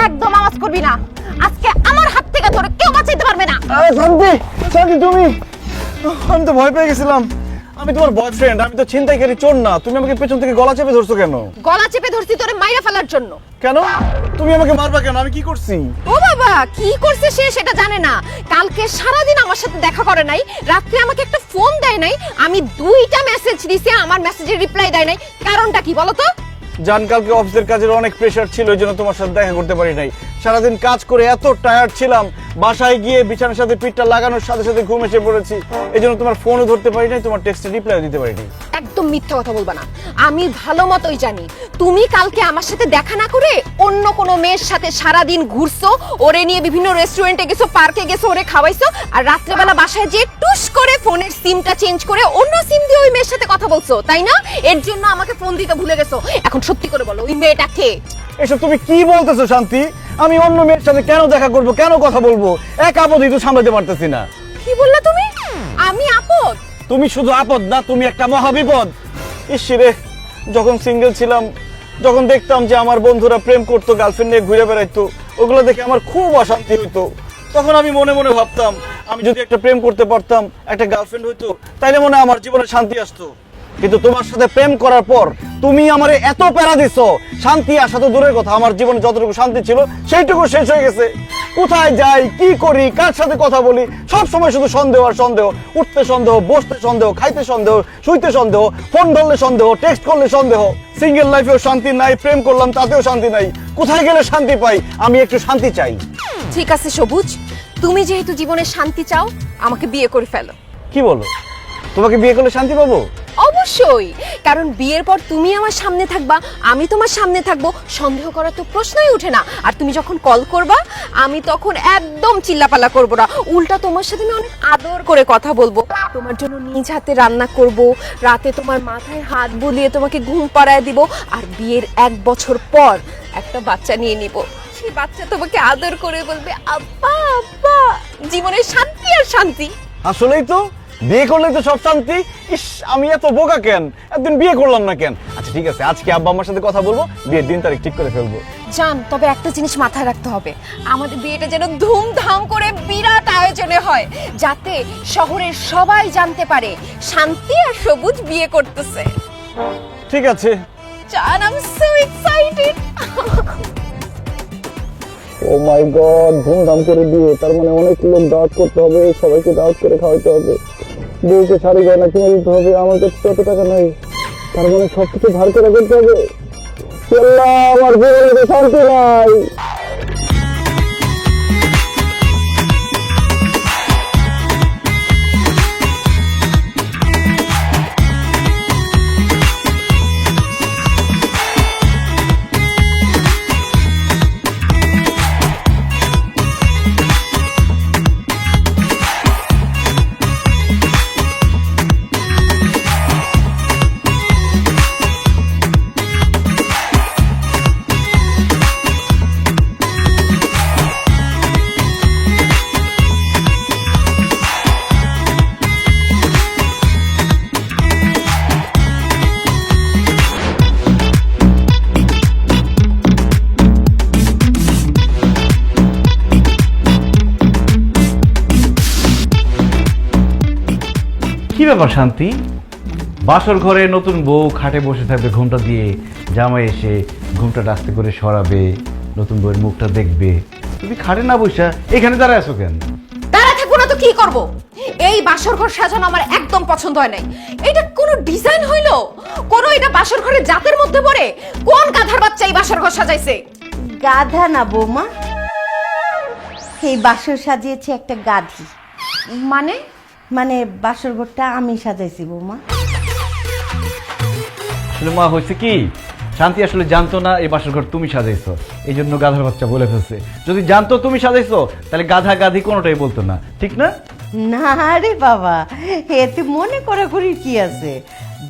একদম আওয়াজ করবি না, আজকে আমার হাত থেকে ধরে কেউ বাঁচাইতে পারবে না। শান্তি, শান্তি তুমি, আমি তো ভয় পেয়ে গেছিলাম। আমি তোমার বয়ফ্রেন্ড, আমি তো ছিনতাইকারী চোর না। তুমি আমাকে পেছন থেকে গলা চেপে ধরছো কেন? গলা চেপে ধরছি তোরে মাইরা ফেলার জন্য। কেন? তুমি আমাকে মারবা কেন? আমি কি করছি? ও বাবা, কি করছে সে সেটা জানে না। কালকে সারাদিন আমার সাথে দেখা করে নাই, রাত্রে আমাকে একটা ফোন দেয় নাই, আমি 2টা মেসেজ দিছি, আমার মেসেজের রিপ্লাই দেয় নাই। কারণটা কি বলো তো? জান, কালকে অফিসের কাজের অনেক প্রেশার ছিল, এই জন্য তোমার সাথে দেখা করতে পারি নাই। সারাদিন কাজ করে এত টায়ার্ড ছিলাম, বাসায় গিয়ে বিছানার সাথে পিঠটা লাগানোর সাথে সাথে ঘুম এসে পড়েছি। এই জন্য তোমার ফোনও ধরতে পারি নাই, তোমার টেক্সটে রিপ্লাইও দিতে পারি নাই। একদম মিথ্যা কথা বলবা না, আমি ভালো মতোই জানি তুমি কালকে আমার সাথে দেখা না করে অন্য কোনো মেয়ের সাথে সারাদিন ঘুরছো, ওরে নিয়ে বিভিন্ন রেস্টুরেন্টে গেছো, পার্কে গেছো, ওরে খাওয়াইছো, আর রাত্রেবেলা বাসায় যেয়ে টুস করে ফোনের সিমটা চেঞ্জ করে অন্য সিম দিয়ে ওই মেয়ের সাথে কথা বলছো, তাই না? এর জন্য আমাকে ফোন দিতে ভুলে গেছো। এখন সত্যি করে বলো, ওই মেয়েটা কে? এসব তুমি কি বলতেছো শান্তি? আমি অন্য মেয়ের সাথে কেন দেখা করব, কেন কথা বলবো? এক আপদই তো সামলাতে পারতেছি না। কি বললা তুমি? আমি আপদ? তুমি শুধু আপদ না, তুমি একটা মহাবিপদ। ইসরে, যখন সিঙ্গেল ছিলাম, যখন দেখতাম যে আমার বন্ধুরা প্রেম করতো, গার্লফ্রেন্ড নিয়ে ঘুরে বেড়াইতো, ওগুলো দেখে আমার খুব অশান্তি হইতো। তখন আমি মনে মনে ভাবতাম, আমি যদি একটা প্রেম করতে পারতাম, একটা গার্লফ্রেন্ড হইতো, তাইলে মনে হয় আমার জীবনে শান্তি আসতো। কিন্তু তোমার সাথে প্রেম করার পর তুমি আমারে এত প্যারা দিছো, শান্তি আসা তো দূরের কথা, আমার জীবনে যতটুকু শান্তি ছিল সেইটুকু শেষ হয়ে গেছে। কোথায় যাই, কি করি, কার সাথে কথা বলি, সব সময় শুধু সন্দেহ আর সন্দেহ। উঠতে সন্দেহ, বসতে সন্দেহ, খাইতে সন্দেহ, শুইতে সন্দেহ, ফোন ধরলে সন্দেহ, টেক্সট করলে সন্দেহ। সিঙ্গেল লাইফেও শান্তি নাই, প্রেম করলাম তাতেও শান্তি নাই। কোথায় গেলে শান্তি পাই? আমি একটু শান্তি চাই। ঠিক আছে সবুজ, তুমি যেহেতু জীবনে শান্তি চাও, আমাকে বিয়ে করে ফেলো। কি বলো? তোমাকে বিয়ে করলে শান্তি পাবো? অবশ্যই, কারণ বিয়ের পর তুমি আমার সামনে থাকবা, আমি তোমার সামনে থাকবো, সন্দেহ করার তো প্রশ্নই ওঠে না। আর তুমি যখন কল করবা, আমি তখন একদম চিল্লাপাল্লা করবো না, উল্টা তোমার সাথে আমি অনেক আদর করে কথা বলবো, তোমার জন্য নিজ হাতে রান্না করব, রাতে তোমার মাথায় হাত বুলিয়ে তোমাকে ঘুম পাড়ায় দিব, আর বিয়ের 1 বছর পর একটা বাচ্চা নিয়ে নিব। সেই বাচ্চা তোমাকে আদর করে বলবে আব্বা আব্বা। জীবনের শান্তি আর শান্তি। আসলেই তো, বিয়ে করলে তো সব শান্তি। ইস, আমি এত বোকা কেন, একদিন বিয়ে করলাম না কেন? আচ্ছা ঠিক আছে, আজকে আব্বা আম্মার সাথে কথা বলবো, বিয়ের দিন তারিখ ঠিক করে ফেলবো। জান, তবে একটা জিনিস মাথায় রাখতে হবে, আমাদের বিয়েটা যেন ধুমধাম করে বিরাট আয়োজনে হয়, যাতে শহরের সবাই জানতে পারে শান্তি আর সবুজ বিয়ে করতেছে। ঠিক আছে। জান, I am so excited. Oh my God, ধুমধাম করে বিয়ে, তার মানে অনেক লোক দাওয়াত করতে হবে, সবাইকে দাওয়াত করে খাওয়াইতে হবে, বউকে শাড়ি গয়না কিনে দিতে হবে, আমার কাছে তত টাকা নাই, তার মানে সবকিছু ধার করে করতে হবে। আল্লাহ, আমার জীবনে তো শান্তি নাই। কি ব্যাপার শান্তি? বাসর ঘরে নতুন বউ খাটে বসে থাকবে ঘুমটা দিয়ে, জামাই এসে ঘুমটা আস্তে করে সরাবে, নতুন বউয়ের মুখটা দেখবে, তুমি খাটে না বসে এখানে দাঁড়ায় আছো কেন? দাঁড়া থাকবো না তো কি করব? এই বাসর ঘর সাজানো আমার একদম পছন্দ হয় নাই। এটা কোনো ডিজাইন হইলো? কোন এটা বাসর ঘরের জাতের মধ্যে পড়ে? কোন গাধার বাচ্চা এই বাসর ঘর সাজাইছে? গাধা না বৌমা, এই বাসর সাজিয়েছে একটা গাধি। মানে? মানে বাসর ঘরটা আমি সাজাইছি বৌমা। আসলে মা হয়েছে কি, শান্তি আসলে জানতো না এই বাসর ঘর তুমি সাজাইছো, এই জন্য গাধার বাচ্চা বলে ফেলছে। যদি জানতো তুমি সাজাইছো, তাহলে গাধা গাধি কোনোটাই বলতো না, ঠিক না? না রে বাবা, এতে মনে করা করি কি আছে,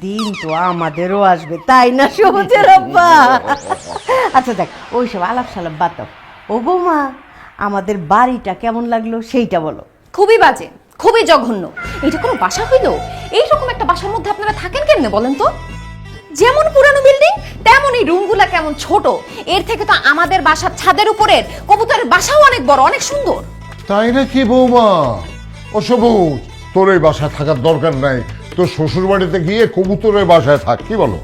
দিন তো আমাদেরও আসবে, তাই না সবুজের আব্বা? আচ্ছা দেখ, ওইসব আলাপ সালাপ বাতাও। ও বৌমা, আমাদের বাড়িটা কেমন লাগলো সেইটা বলো। খুবই বাজে, খুবই জঘন্য। এটা কোনো বাসা হইলো? এইরকম একটা বাসার মধ্যে আপনারা থাকেন কেমনে বলেন তো? যেমন পুরানো বিল্ডিং তেমনই রুমগুলা কেমন ছোট। এর থেকে তো আমাদের বাসার ছাদের উপরের কবুতরের বাসাও অনেক বড়, অনেক সুন্দর। তাই নাকি বৌমা? অসবুজ, তোর এই বাসায় থাকার দরকার নাই, তোর শ্বশুর বাড়িতে গিয়ে কবুতরের বাসায় থাক, কি বলো?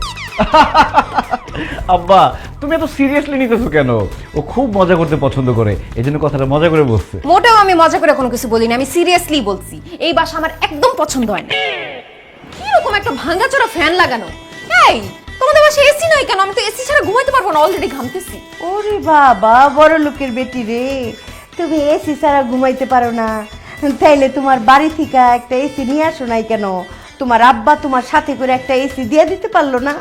আব্বা তুমি এত সিরিয়াসলি নিতেছো কেন? ও খুব মজা করতে পছন্দ করে, এই জন্য কথাটা মজা করে বলছে। মোটেও আমি মজা করে কোনো কিছু বলিনি, আমি সিরিয়াসলি বলছি। এই বাসা আমার একদম পছন্দ হয় না। কিরকম একটা ভাঙাচোরা ফ্যান লাগানো। এই তোমাদের বাসায় এসি নাই কেন? আমি তো এসি ছাড়া ঘুমাইতে পারবো না, অলরেডি ঘামতেছি। ওরে বাবা, বড় লোকের বেটি রে, তুমি এসি ছাড়া ঘুমাইতে পারো না? তাইলে তোমার বাড়ি থেকে একটা এসি নিয়ে আসো নাই কেন? তোমার আব্বা তোমার সাথে করে একটা এসি দিয়ে দিতে পারলো না?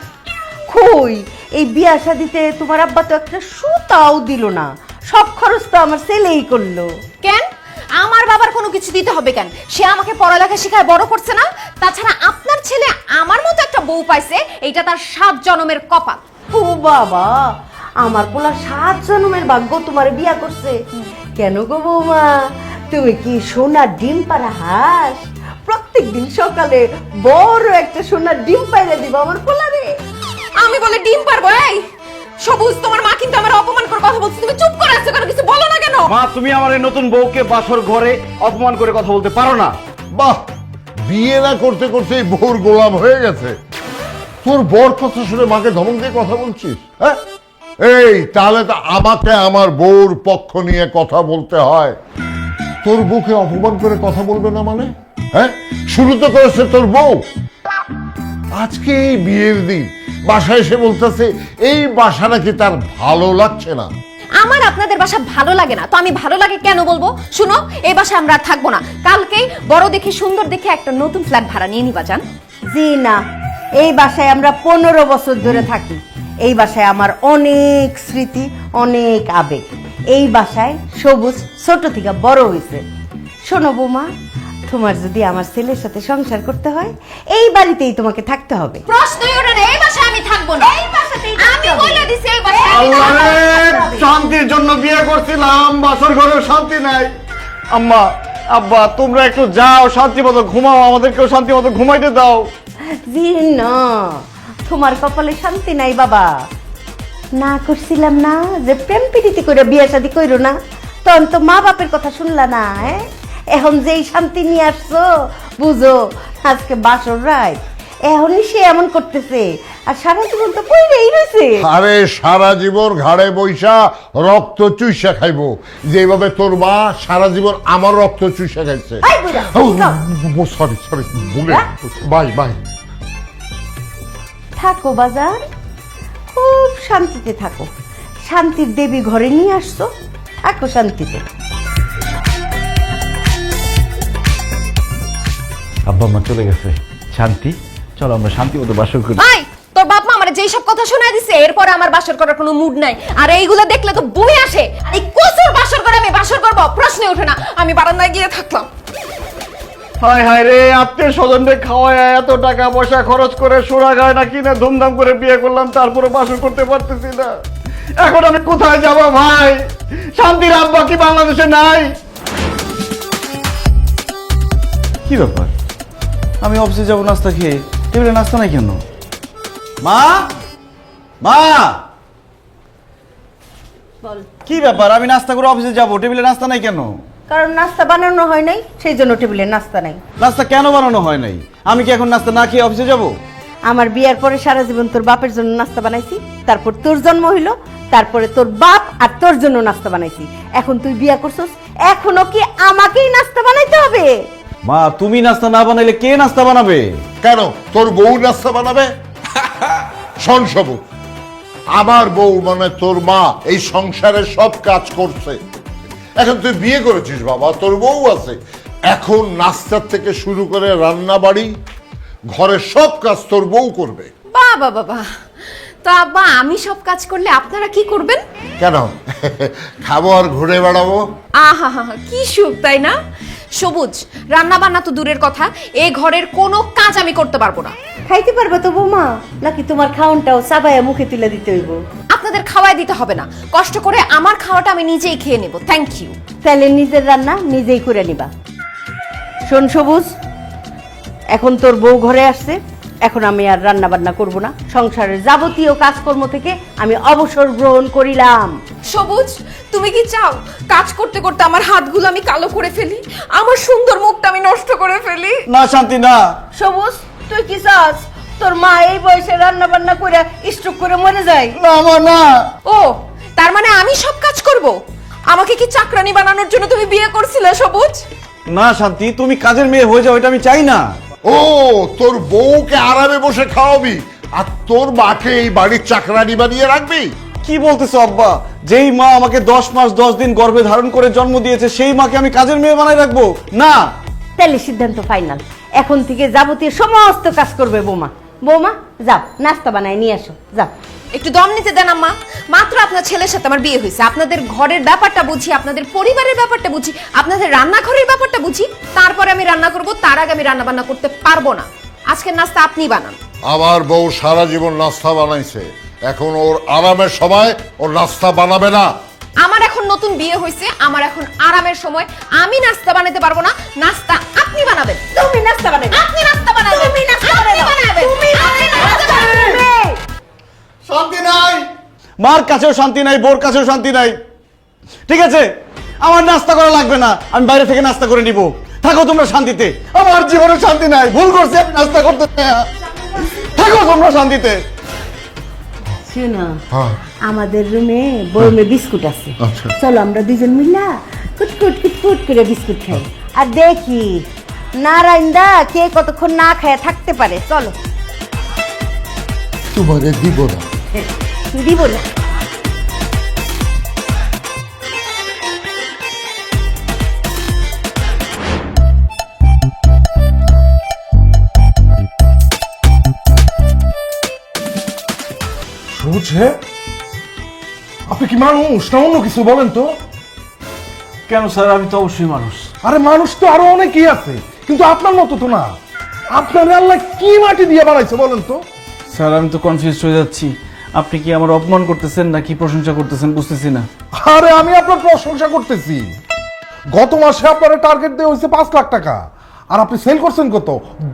কই, এই বিয়া শাদিতে তোমার আব্বা তো একটা সুতাও দিল না, সব খরচ তো আমার ছেলেই করলো। কেন আমার বাবার কোনো কিছু দিতে হবে কেন? সে আমাকে পড়ালেখা শেখায় বড় করছে না? তাছাড়া আপনার ছেলে আমার মতো একটা বউ পাইছে, এইটা তার 7 জন্মের কপাল। ও বাবা, আমার পোলা 7 জন্মের ভাগ্য তোমার বিয়া করছে। কেন গো বৌমা, তুমি কি সোনার ডিম পাড়া হাঁস? প্রত্যেকদিন সকালে বড় একটা সোনার ডিম পাইরা দিবা আমার পোলারে। আমি বলে ডিম পারবো? এই সবুজ, তোমার মা কিন্তু আমার অপমান করে কথা বলছে, তুমি চুপ করে আছো কেন? কিছু বলো না কেন? মা, তুমি আমার এই নতুন বউকে বাসর ঘরে অপমান করে কথা বলতে পারো না। বাহ, বিয়ে না করতে করতে বউর গোলাম হয়ে গেছে। তোর বর কথা শুনে মাকে ধমক দিয়ে কথা বলছিস? হ্যাঁ, এই তাহলে তো আমাকে আমার বউর পক্ষ নিয়ে কথা বলতে হয়। তোর বউকে অপমান করে কথা বলবে না মানে? হ্যাঁ, শুরু তো করেছে তোর বউ। আজকে এই বিয়ের দিন বাসায় এসে বলতেছে এই বাসা নাকি তার ভালো লাগছে না। আমার আপনাদের বাসা ভালো লাগে না তো আমি ভালো লাগে কেন বলবো? শুনো, এই বাসায় আমরা আর থাকবো না। কালকেই বড় দেখে সুন্দর দেখে একটা নতুন ফ্ল্যাট ভাড়া নিয়ে নিবা যান। জি না, এই বাসায় আমরা 15 বছর ধরে থাকি। এই বাসায় আমার অনেক স্মৃতি, অনেক আবেগ। এই বাসায় সবুজ ছোট থেকে বড় হয়েছে। শোনো বৌমা, তোমার যদি আমার ছেলের সাথে সংসার করতে হয়, এই বাড়িতেই তোমাকে থাকতে হবে। প্রশ্নই ওঠে না, এই বাসায় আমি থাকবো না। এই বাসাতেই আমি বলে দিছি, এই বাসায় আমি আল্লাহ থাকবো রে, না। শান্তির জন্য বিয়ে করছিলাম, বাসর ঘরেও শান্তি নাই। আম্মা, আব্বা, তোমরা একটু যাও, শান্তি মতো ঘুমাও, আমাদেরকেও শান্তি মতো ঘুমাইতে দাও। জি না, তোমার কপালে শান্তি নাই বাবা। না করছিলাম না যে প্রেম প্রীতি করে বিয়ে শাদী কইরো না, তখন তো মা বাপের কথা শুনলা না। হ্যাঁ, এখন যেই শান্তি নিয়ে আসছো, বুঝো আজকে বাসর রায়, এখনই সে এমন করতেছে, আর সারা জীবন তো পইরেই রয়েছে। আরে সারা জীবন ঘাড়ে বৈশা রক্ত চুষা খাইবো, যেভাবে তোর মা সারা জীবন আমার রক্ত চুষা খাইছে। এই বুড়া, সরি সরি, ভুলে বাই বাই। থাকো বাজার, খুব শান্তিতে থাকো। শান্তির দেবী ঘরে নিয়ে আসছো, থাকো শান্তিতে। আব্বা মা চলে গেছে, শান্তি, চলো আমরা শান্তি মতো বাসর করি। ভাই, তোর বাপ মা আমার যেই সব কথা শোনায় দিছে, এরপরে আমার বাসর করার কোনো মুড নাই। আর এইগুলো দেখলে তো বমি আসে। আর এই কোসুর বাসর করে আমি বাসর করব, প্রশ্নই ওঠে না। আমি বারান্দায় গিয়ে থাকলাম। হায় হায় রে, আত্মীয় স্বজনদের খাওয়ায় এত টাকা পয়সা খরচ করে সোনা গয়না কিনে ধুমধাম করে বিয়ে করলাম, তারপরে বাসর করতে পারতেছি না। এখন আমি কোথায় যাব ভাই? শান্তির আব্বা কি বাংলাদেশে নাই? কি ব্যাপার, আমি অফিসে যাবো নাস্তা খেয়ে, টেবিলে নাস্তা নাই কেন? মা, মা, বল। কি ব্যাপার? আমি নাস্তা করে অফিসে যাব, টেবিলে নাস্তা নাই কেন? কারণ নাস্তা বানানো হয় নাই, সেই জন্য টেবিলে নাস্তা নাই। নাস্তা কেন বানানো হয় নাই? আমি কি এখন নাস্তা না খেয়ে অফিসে যাব? আমার বিয়ার পরে সারা জীবন তোর বাপের জন্য নাস্তা বানাইছি, তারপর তোর জন্ম হইলো, তারপরে তোর বাপ আর তোর জন্য নাস্তা বানাইছি। এখন তুই বিয়া করছস, এখনো কি আমাকেই নাস্তা বানাইতে হবে? মা, তুমি নাস্তা না বানাইলে কে নাস্তা বানাবে? কেন তোর বউ নাস্তা বানাবে? শোন সবুজ, আমার বউ মানে তোর মা এই সংসারের সব কাজ করছে। এখন তুই বিয়ে করেছিস বাবা, তোর বউ আছে, এখন নাস্তার থেকে শুরু করে রান্না বাড়ি ঘরের সব কাজ তোর বউ করবে। বাবা বাবা, তো আব্বা আমি সব কাজ করলে আপনারা কি করবেন? কেন খাবো আর ঘুরে বেড়াবো? আহা হা, কি সুখ তাই না? সবুজ, রান্না বান্না তো দূরের কথা, এই ঘরের কোনো কাজ আমি করতে পারবো না। খাইতে পারবে তো বৌমা, নাকি তোমার খাওনটাও চাবাইয়া মুখে তুলে দিতে হইব? আপনাদের খাওয়াই দিতে হবে না, কষ্ট করে আমার খাওয়াটা আমি নিজেই খেয়ে নেব। Thank you. তাহলে নিজের রান্না নিজেই করে নিবা। শোন সবুজ, এখন তোর বউ ঘরে আসছে, এখন আমি আর রান্না বান্না করব না, সংসারের যাবতীয় কাজকর্ম থেকে আমি অবসর গ্রহণ করিলাম। সবুজ, তুমি কি চাও কাজ করতে করতে আমার হাতগুলো আমি কালো করে ফেলি, আমার সুন্দর মুখটা আমি নষ্ট করে ফেলি? না শান্তি না। সবুজ, তুই কি চাস তোর মা এই বয়সে রান্না বান্না করে স্ট্রোক করে মরে যায়? না মা না। ও, তার মানে আমি সব কাজ করব? আমাকে কি চাকরানি বানানোর জন্য তুমি বিয়ে করছিলে সবুজ? না শান্তি, তুমি কাজের মেয়ে হয়ে যাও, এটা আমি চাই না। ও, তোর বউকে আরামে বসে খাওয়াবি আর তোর মাকে এই বাড়ির চাকরানি বানিয়ে রাখবি? কি বলতেছো আব্বা? যেই মা আমাকে 10 মাস 10 দিন গর্ভে ধারণ করে জন্ম দিয়েছে সেই মাকে আমি কাজের মেয়ে বানাই রাখবো? না। তাহলে সিদ্ধান্ত ফাইনাল, এখন থেকে যাবতীয় সমস্ত কাজ করবে বৌমা। বৌমা যাও, নাস্তা বানায় নিয়ে আসো, যাও। একটু দম নিতে দেন আম্মা। মাত্র আপনার ছেলের সাথে আমার বিয়ে হয়েছে, আপনাদের ঘরের ব্যাপারটা বুঝি, আপনাদের পরিবারের ব্যাপারটা বুঝি, আপনাদের রান্নাঘরের ব্যাপারটা বুঝি, তারপরে আমি রান্না করব। তার আগে আমি রান্না বান্না করতে পারবো না। আজকের নাস্তা আপনি বানান। আমার বউ সারা জীবন নাস্তা বানাইছে, এখন ওর আরামের সময় ওর নাস্তা বানাবে না। আমার এখন নতুন বিয়ে হয়েছে, আমার এখন আরামের সময়। আমি নাস্তা বানাতে পারবো না, নাস্তা আপনি বানাবেন। তুমি নাস্তা বানাবে, আপনি নাস্তা বানাবেন, তুমি নাস্তা আপনি বানাবে, বানাবেন, তুমি আপনি নাস্তা নাস্তা বানাবে। বানাবেন। শান্তি নাই, মার কাছেও শান্তি নাই, বোর কাছেও শান্তি নাই। ঠিক আছে, আমার নাস্তা করা লাগবে না, আমি বাইরে থেকে নাস্তা করে নিব। থাকো তোমরা শান্তিতে, আমার জীবনে শান্তি নাই। ভুল করছি, আমি নাস্তা করতে চাই না। থাকো তোমরা শান্তিতে। শোনো, হ্যাঁ। আমাদের রুমে বয়মে বিস্কুট আছে, আচ্ছা। চলো আমরা দুজন মিলা কুটকুট কুটকুট করে বিস্কুট খাই আর দেখি নারায়ণদা কে কতক্ষণ না খায় থাকতে পারে। চলো। তোমারে দিব না। দিব না। বুঝে আপনি কি মানুষ না অন্য কিছু বলেন তো? কেন স্যার, আমি তো অবশ্যই মানুষ। আরে মানুষ তো আরো অনেকেই আছে, কিন্তু আপনার মতো তো না। আপনার আল্লাহ কি মাটি দিয়ে বানাইছে বলেন তো? স্যার, আমি তো কনফিউজ হয়ে যাচ্ছি। আপনি কি আমার অপমান করতেছেন নাকি প্রশংসা করতেছেন বুঝতেছি না। আরে আমি আপনার প্রশংসা করতেছি। গত মাসে আপনার টার্গেট দেওয়া হয়েছে 5 লাখ টাকা, আর আপনি সেল করছেন কত?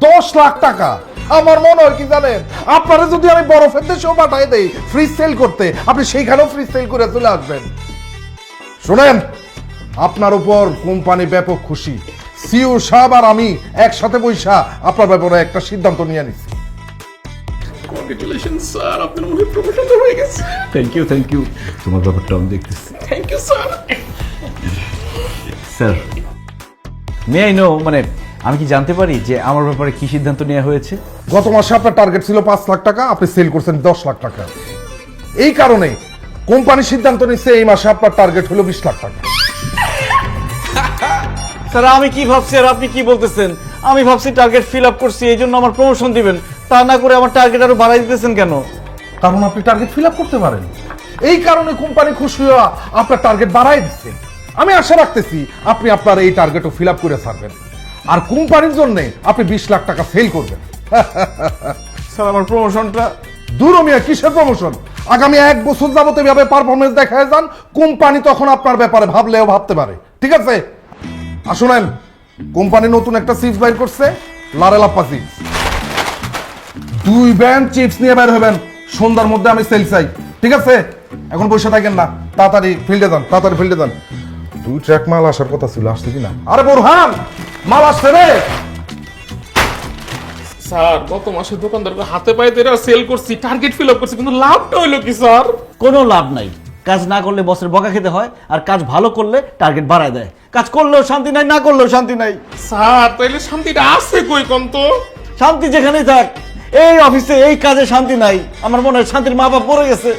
10 লাখ টাকা। আমার মনে হয় কি জানেন, আপনারা যদি আমি বরফের দেশেও পাঠাই দেই ফ্রিজ সেল করতে, আপনি সেইখানেও ফ্রিজ সেল করে চলে আসবেন। শুনেন, আপনার উপর কোম্পানি ব্যাপক খুশি। সিও সাহেব আর আমি একসাথে বৈশা আপনার ব্যাপারে একটা সিদ্ধান্ত নিয়ে নিচ্ছি। কংগ্রেচুলেশন স্যার, আপনার মনে প্রমোশনটা হয়ে গেছে। Thank you. তোমার ব্যাপারটা আমি দেখতেছি। Thank you sir. Sir, may I know, মানে আমি কি জানতে পারি যে আমার ব্যাপারে কি সিদ্ধান্ত নেওয়া হয়েছে? গত মাসে আপনার টার্গেট ছিল 5 লাখ টাকা, আপনি সেল করছেন 10 লাখ টাকা। এই কারণে কোম্পানি সিদ্ধান্ত নিচ্ছে এই মাসে আপনার টার্গেট হলো 20 লাখ টাকা। স্যার, আমি কি ভাবছি আর আপনি কি বলতেছেন? আমি ভাবছি টার্গেট ফিল আপ করছি, এই জন্য আমার প্রমোশন দিবেন। তা না করে আমার টার্গেট আরো বাড়াই দিতেছেন কেন? কারণ আপনি টার্গেট ফিল আপ করতে পারেন, এই কারণে কোম্পানি খুশি হয়ে আপনার টার্গেট বাড়াই দিচ্ছে। আমি আশা রাখতেছি আপনি আপনার এই টার্গেটও ফিল আপ করে ছাড়বেন, আর কোম্পানির জন্য আপনি 20 লাখ টাকা সেল করবেন। স্যার, আমার প্রমোশনটা? দূর মিয়া, কিসের প্রমোশন? আগামী 1 বছর যাবত এভাবে পারফরমেন্স দেখায় যান, কোম্পানি তখন আপনার ব্যাপারে ভাবলেও ভাবতে পারে। ঠিক আছে? আর শুনেন, কোম্পানি নতুন একটা চিপস বাইর করছে, লারেলাপ্পা চিপস। 2 ব্যান্ড চিপস নিয়ে বের হবেন, সন্ধ্যার মধ্যে আমি সেল চাই। ঠিক আছে? এখন বসে থাকেন না, তাড়াতাড়ি ফিল্ডে যান, তাড়াতাড়ি ফিল্ডে যান। 2 ট্রাক মাল আসার কথা ছিল, আসছে কিনা? আরে বোরহান, মাল আসছে রে। স্যার, গত মাসে দোকানদারকে হাতে পায়ে ধরে সেল করছি, টার্গেট ফিল আপ করছি, কিন্তু লাভটা হইলো কি স্যার? কোনো লাভ নাই। কাজ না করলে বসের বকা খেতে হয়, আর কাজ ভালো করলে টার্গেট বাড়ায় দেয়। কাজ করলেও শান্তি নাই, না করলেও শান্তি নাই। স্যার, তাইলে শান্তিটা আছে কই কোন তো? শান্তি যেখানেই থাক, এই অফিসে এই কাজে শান্তি নাই। আমার মনে হয় শান্তির মা বাপ পড়ে গেছে।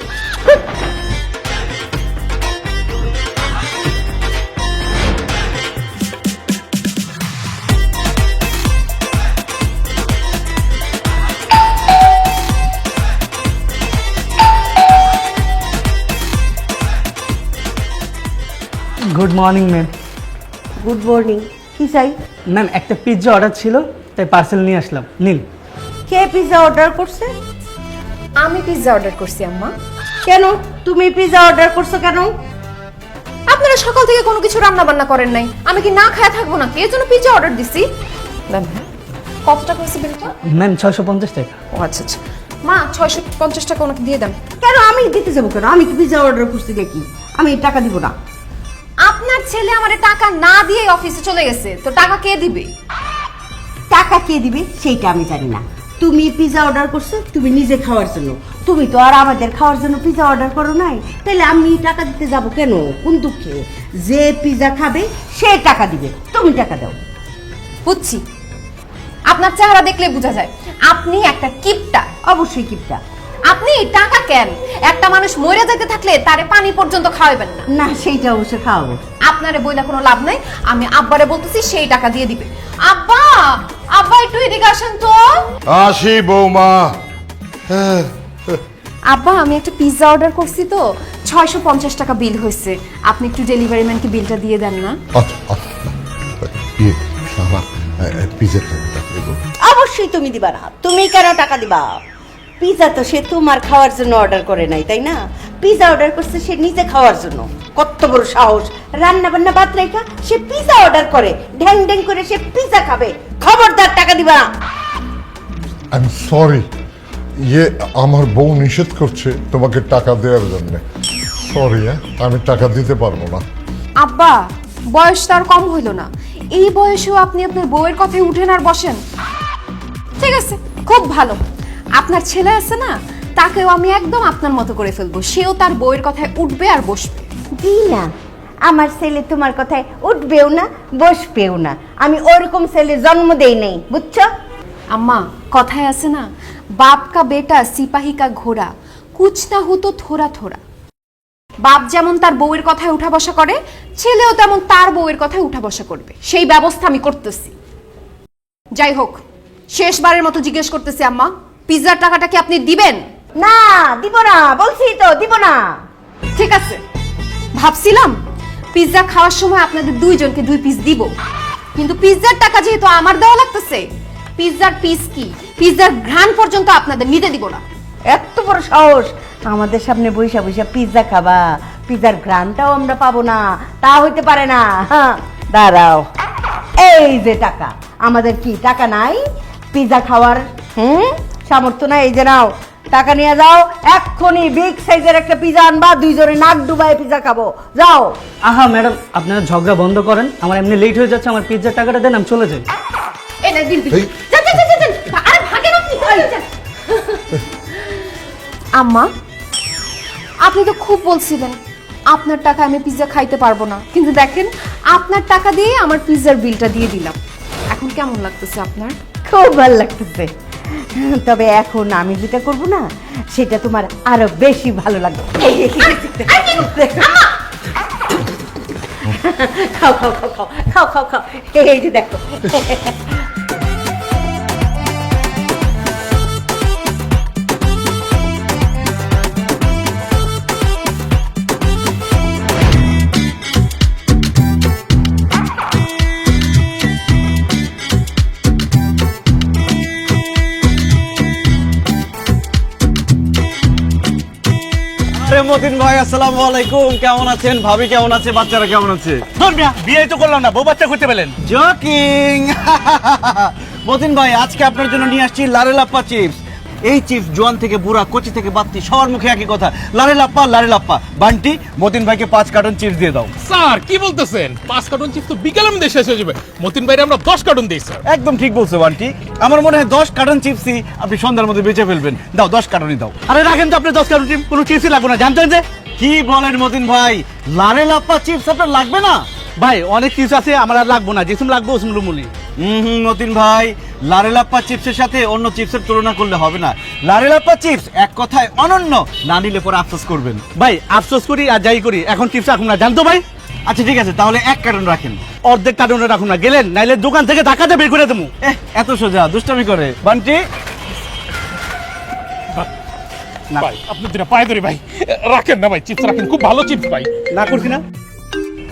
Good morning ma'am. Good morning. কি চাই? ম্যাম, একটা পিৎজা অর্ডার ছিল, তাই পার্সেল নিয়ে আসলাম, নিন। কে পিৎজা অর্ডার করছে? আমি পিৎজা অর্ডার করছি আম্মা। কেন তুমি পিৎজা অর্ডার করছো কেন? আপনারা সকাল থেকে কোনো কিছু রান্না বান্না করেন নাই, আমি কি না খায়া থাকবো নাকি? এর জন্য পিৎজা অর্ডার দিছি। দেন। কত টাকা হয়েছে বিলটা? ম্যাম 650 টাকা। ও আচ্ছা আচ্ছা, মা 650 টাকা ওনাকে দিয়ে দেন। কেন আমি দিতে যাবো কেন? আমি কি পিজা অর্ডার করছি নাকি? আমি টাকা দিব না। আপনার ছেলে আমারে টাকা না দিয়ে অফিসে চলে গেছে, তো টাকা কে দিবে? টাকা কে দিবে সেইটা আমি জানি না। তুমি পিজা অর্ডার করছো তুমি নিজে খাওয়ার জন্য, তুমি তো আর আমাদের খাওয়ার জন্য পিজা অর্ডার করো নাই, তাহলে আমি টাকা দিতে যাব কেন? কোন দুঃখে? যে পিজা খাবে সে টাকা দিবে, তুমি টাকা দাও। বুঝছি, আপনার চেহারা দেখলে বোঝা যায় আপনি একটা কিপটা। অবশ্যই কিপটা। আপনি টাকা কেন? একটা মানুষ মরে যেতে থাকলে তারে পানি পর্যন্ত খাওয়াবেন না। না, সেইটা অবশ্য খাওয়াবো। আপনারে বইলা কোনো লাভ নাই, আমি আব্বারে বলতেছি সেই টাকা দিয়ে দিবে। আব্বা, আব্বা একটু এদিকে আসেন তো। আসি বৌমা। আব্বা, আমি একটা পিৎজা অর্ডার করছি তো 650 টাকা বিল হয়েছে, আপনি একটু ডেলিভারি ম্যানকে বিলটা দিয়ে দেন না। পিজার টাকাটা দেবো। অবশ্যই তুমি দিবা না। তুমি কেন টাকা দিবা? পিজা তো সে তোমার খাওয়ার জন্য অর্ডার করে নাই, তাই না? পিজা অর্ডার করছে সে নিজে খাওয়ার জন্য। কত বড় সাহস! রান্না বান্না বাদ রাখা সে পিজা অর্ডার করে, ঢ্যাং ঢ্যাং করে সে পিজা খাবে। খবরদার টাকা দিবা না। আই এম সরি, আমার বউ নিষেধ করছে তোমাকে টাকা দেওয়ার জন্য। সরি, আমি টাকা দিতে পারবো না। আব্বা, বয়স তো আর কম হইল না, এই বয়সেও আপনি আপনার বউয়ের কথায় উঠেন আর বসেন। ঠিক আছে, খুব ভালো। আপনার ছেলে আছে না, তাকেও আমি একদম আপনার মতো করে ফেলবো, সেও তার বউয়ের কথায় উঠবে আর বসবে। দি না, আমার ছেলে তোমার কথায় উঠবেও না বসবেও না। আমি ওরকম ছেলে জন্ম দেই নাই, বুঝছো? আম্মা, কথায় আছে না, বাপ কা বেটা সিপাহী কা ঘোড়া, কুছ না হতো থোড়া থোড়া। বাপ যেমন তার বউয়ের কথায় উঠা বসা করে, ছেলেও তেমন তার বউয়ের কথায় উঠা বসা করবে, সেই ব্যবস্থা আমি করতেছি। যাই হোক, শেষবারের মতো জিজ্ঞেস করতেছি আম্মা, পিৎজার টাকাটা কি আপনি দিবেন? না, দিব না, বলছি তো দিব না। ঠিক আছে, ভাবছিলাম পিৎজা খাওয়ার সময় আপনাদের দুইজনকে 2 পিস দিব, কিন্তু পিৎজার টাকা যেহেতু আমার দেওয়া লাগতেছে, পিৎজার পিস কি পিৎজার ঘ্রাণ পর্যন্ত আপনাদের নিতে দিব না। এত বড় সাহস! আমাদের সামনে বৈশা বৈশা পিৎজা খাবা? পিৎজার ঘ্রাণটাও আমরা পাবো না? তা হইতে পারে না। হ্যাঁ, দাঁড়াও, এই যে টাকা। আমাদের কি টাকা নাই পিৎজা খাওয়ার? সামর্থ্য নাই? এই যে নাও, টাকা নিয়ে যাও, এক্ষুনি বিগ সাইজের একটা পিৎজা আনবা, দুইজনে নাক ডুবাই পিৎজা খাবো। যাও। আহা ম্যাডাম, আপনারা ঝগড়া বন্ধ করেন, আমার এমনি লেট হয়ে যাচ্ছে, আমার পিৎজার টাকাটা দেন, আমি চলে যাই। এই না, দিন দিন। এই। যান, যান, যান, যান। আরে ভাগেন আপনি। এই, যান। আম্মা, আপনি তো খুব বলছিলেন আপনার টাকা আমি পিৎজা খাইতে পারবো না, কিন্তু দেখেন আপনার টাকা দিয়ে আমার পিৎজার বিলটা দিয়ে দিলাম। এখন কেমন লাগতেছে আপনার? খুব ভালো লাগতেছে, তবে এখন আমি যেটা করবো না সেটা তোমার আরো বেশি ভালো লাগবে। খাও খাও খাও খাও খাও খাও খাও, এই যে দেখো। আরে মতিন ভাই, আসসালামু আলাইকুম। কেমন আছেন? ভাবি কেমন আছে? বাচ্চারা কেমন আছে? বিয়ে তো করলাম না, বউ বাচ্চা করতে পেলেন। জোকিং। মতিন ভাই, আজকে আপনার জন্য নিয়ে আসছি লারেলাপ্পা চিপস। এই চিপস জোয়ান থেকে বুড়া, কচি থেকে বাত্তি, সবার মুখে একই কথা, লারেলাপ্পা লারেলাপ্পা। বান্টি, মতিন ভাইকে 5 কার্টন চিপস দিয়ে দাও। স্যার কি বলতেছেন? 5 কার্টন চিপস তো বিকেলের মধ্যে শেষ হয়ে যাবে। মতিন ভাইরে আমরা 10 কার্টন দেই স্যার। একদম ঠিক বলছো বান্টি, আমার মনে হয় 10 কার্টন চিপসই আপনি সন্ধ্যার মধ্যে বেঁচে ফেলবেন। দাও, 10 কার্টনই দাও। আরে রাখেন তো, আপনি 10 কার্টন চিপস, কোনো চিপসই লাগবে না, জানতেন যে। কি বলেন মতিন ভাই, লারেলাপ্পা চিপস আপনার লাগবে না? ভাই অনেক চিপস আছে, আমার আর লাগবো না, যেসম লাগবো ওসম লুমুলি। মতিন ভাই, লারেলাপ্পা চিপসের সাথে অন্য চিপসের তুলনা করলে হবে না। লারেলাপ্পা চিপস এক কথায় অনন্য, না নিলে পরে আফসোস করবেন। ভাই আফসোস করি আর যাই করি, এখন চিপস রাখুন না, জানতো ভাই। আচ্ছা ঠিক আছে, তাহলে 1 কার্টন রাখেন। অর্ধেক কার্টনে রাখুন না, গেলেন নাইলে দোকান থেকে ধাক্কাতে বের করে দেবো। এত সোজা দুষ্টামি করে বান্টি? ভাই আপনি দুটা পায়ে ধরি ভাই, রাখেন না ভাই, চিপস রাখেন, খুব ভালো চিপস ভাই। না করছি না,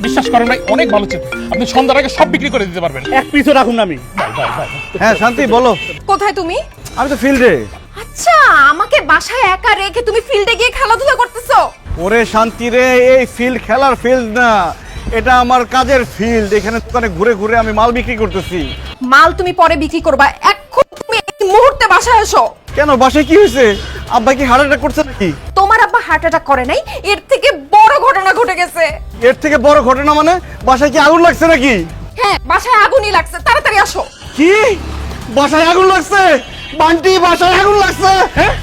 বিশ্বাস করেন ভাই, অনেক ভালো চিপস, আপনি সন্ধ্যার আগে সব বিক্রি করে দিতে পারবেন। এক পিসও রাখুন না আমি। ভাই ভাই ভাই হ্যাঁ শান্তি, বলো। কোথায় তুমি? আমি তো ফিল্ডে। আচ্ছা, আমাকে বাসায় একা রেখে তুমি ফিল্ডে গিয়ে খেলাধুলা করতেছো? ওরে শান্তি রে, এই ফিল্ড খেলার ফিল্ড না, এটা আমার কাজের ফিল্ড। এখানে দোকানে ঘুরে ঘুরে আমি মাল বিক্রি করতেছি। মাল তুমি পরে বিক্রি করবা, এক মুহূর্তে বাসায় আসো। কেন, বাসায় কি হয়েছে? আব্বা কি হার্ট অ্যাটাক করছে নাকি? তোমার আব্বা হার্ট অ্যাটাক করে নাই, এর থেকে বড় ঘটনা ঘটে গেছে। এর থেকে বড় ঘটনা মানে? বাসায় কি আগুন লাগছে নাকি? হ্যাঁ, বাসায় আগুনই লাগছে, তাড়াতাড়ি আসো। কি? বাসায় আগুন লাগছে? বান্টি, বাসায় আগুন লাগছে? হ্যাঁ,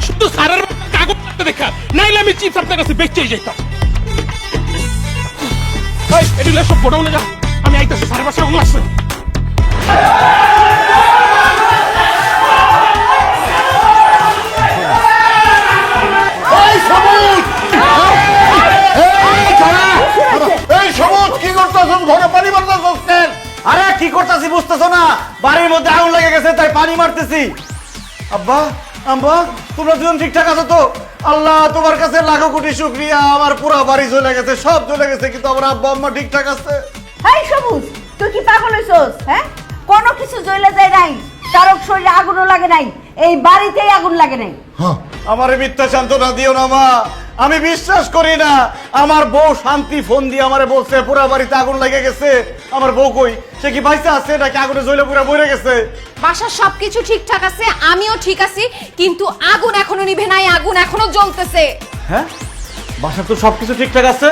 শুধু স্যারের কাগজ করতে দেখা, নাইলে আমি চিপস আপনার কাছে বেচেই যেতাম। এই এগুলো সব গোডাউনে যা, আমি আইতাছি, স্যারের বাসায় আগুন লাগছে। এই সবুজ! এই সবুজ, কি করতেছ? ঘরে পানি মারতেছ কেন? আরে কি করতেছি বুঝতেছো না? বাড়ির মধ্যে আগুন লেগে গেছে, তাই পানি মারতেছি। আব্বা, আম্মা, তোমরা দুজন ঠিকঠাক আছো তো? আল্লাহ, তোমার কাছে লাখো কোটি শুকরিয়া, আমার পুরো বাড়ি জ্বলে গেছে, সব জ্বলে গেছে, কিন্তু আমার আব্বা আম্মা ঠিকঠাক আছে। হাই সবুজ, তুই কি পাগল হইছস? হ্যাঁ, কোনো কিছু জ্বলে যায় নাই, কারো শরীরে আগুনও লাগে নাই, এই বাড়িতেই আগুন লাগে নাই। আমারে মিথ্যা সান্ত্বনা দিও না মা, আমি বিশ্বাস করি না। আমার বউ শান্তি ফোন দিয়ে আমারে বলছে পুরো বাড়িতে আগুন লেগে গেছে। আমার বউ কই? সে কি বাইসা আছে নাকি আগুনে জ্বলে পুরো মরে গেছে? বাসার সবকিছু ঠিকঠাক আছে, আমিও ঠিক আছি, কিন্তু আগুন এখনো নিভে নাই, আগুন এখনো জ্বলতেছে। হ্যাঁ, বাসার তো সবকিছু ঠিকঠাক আছে,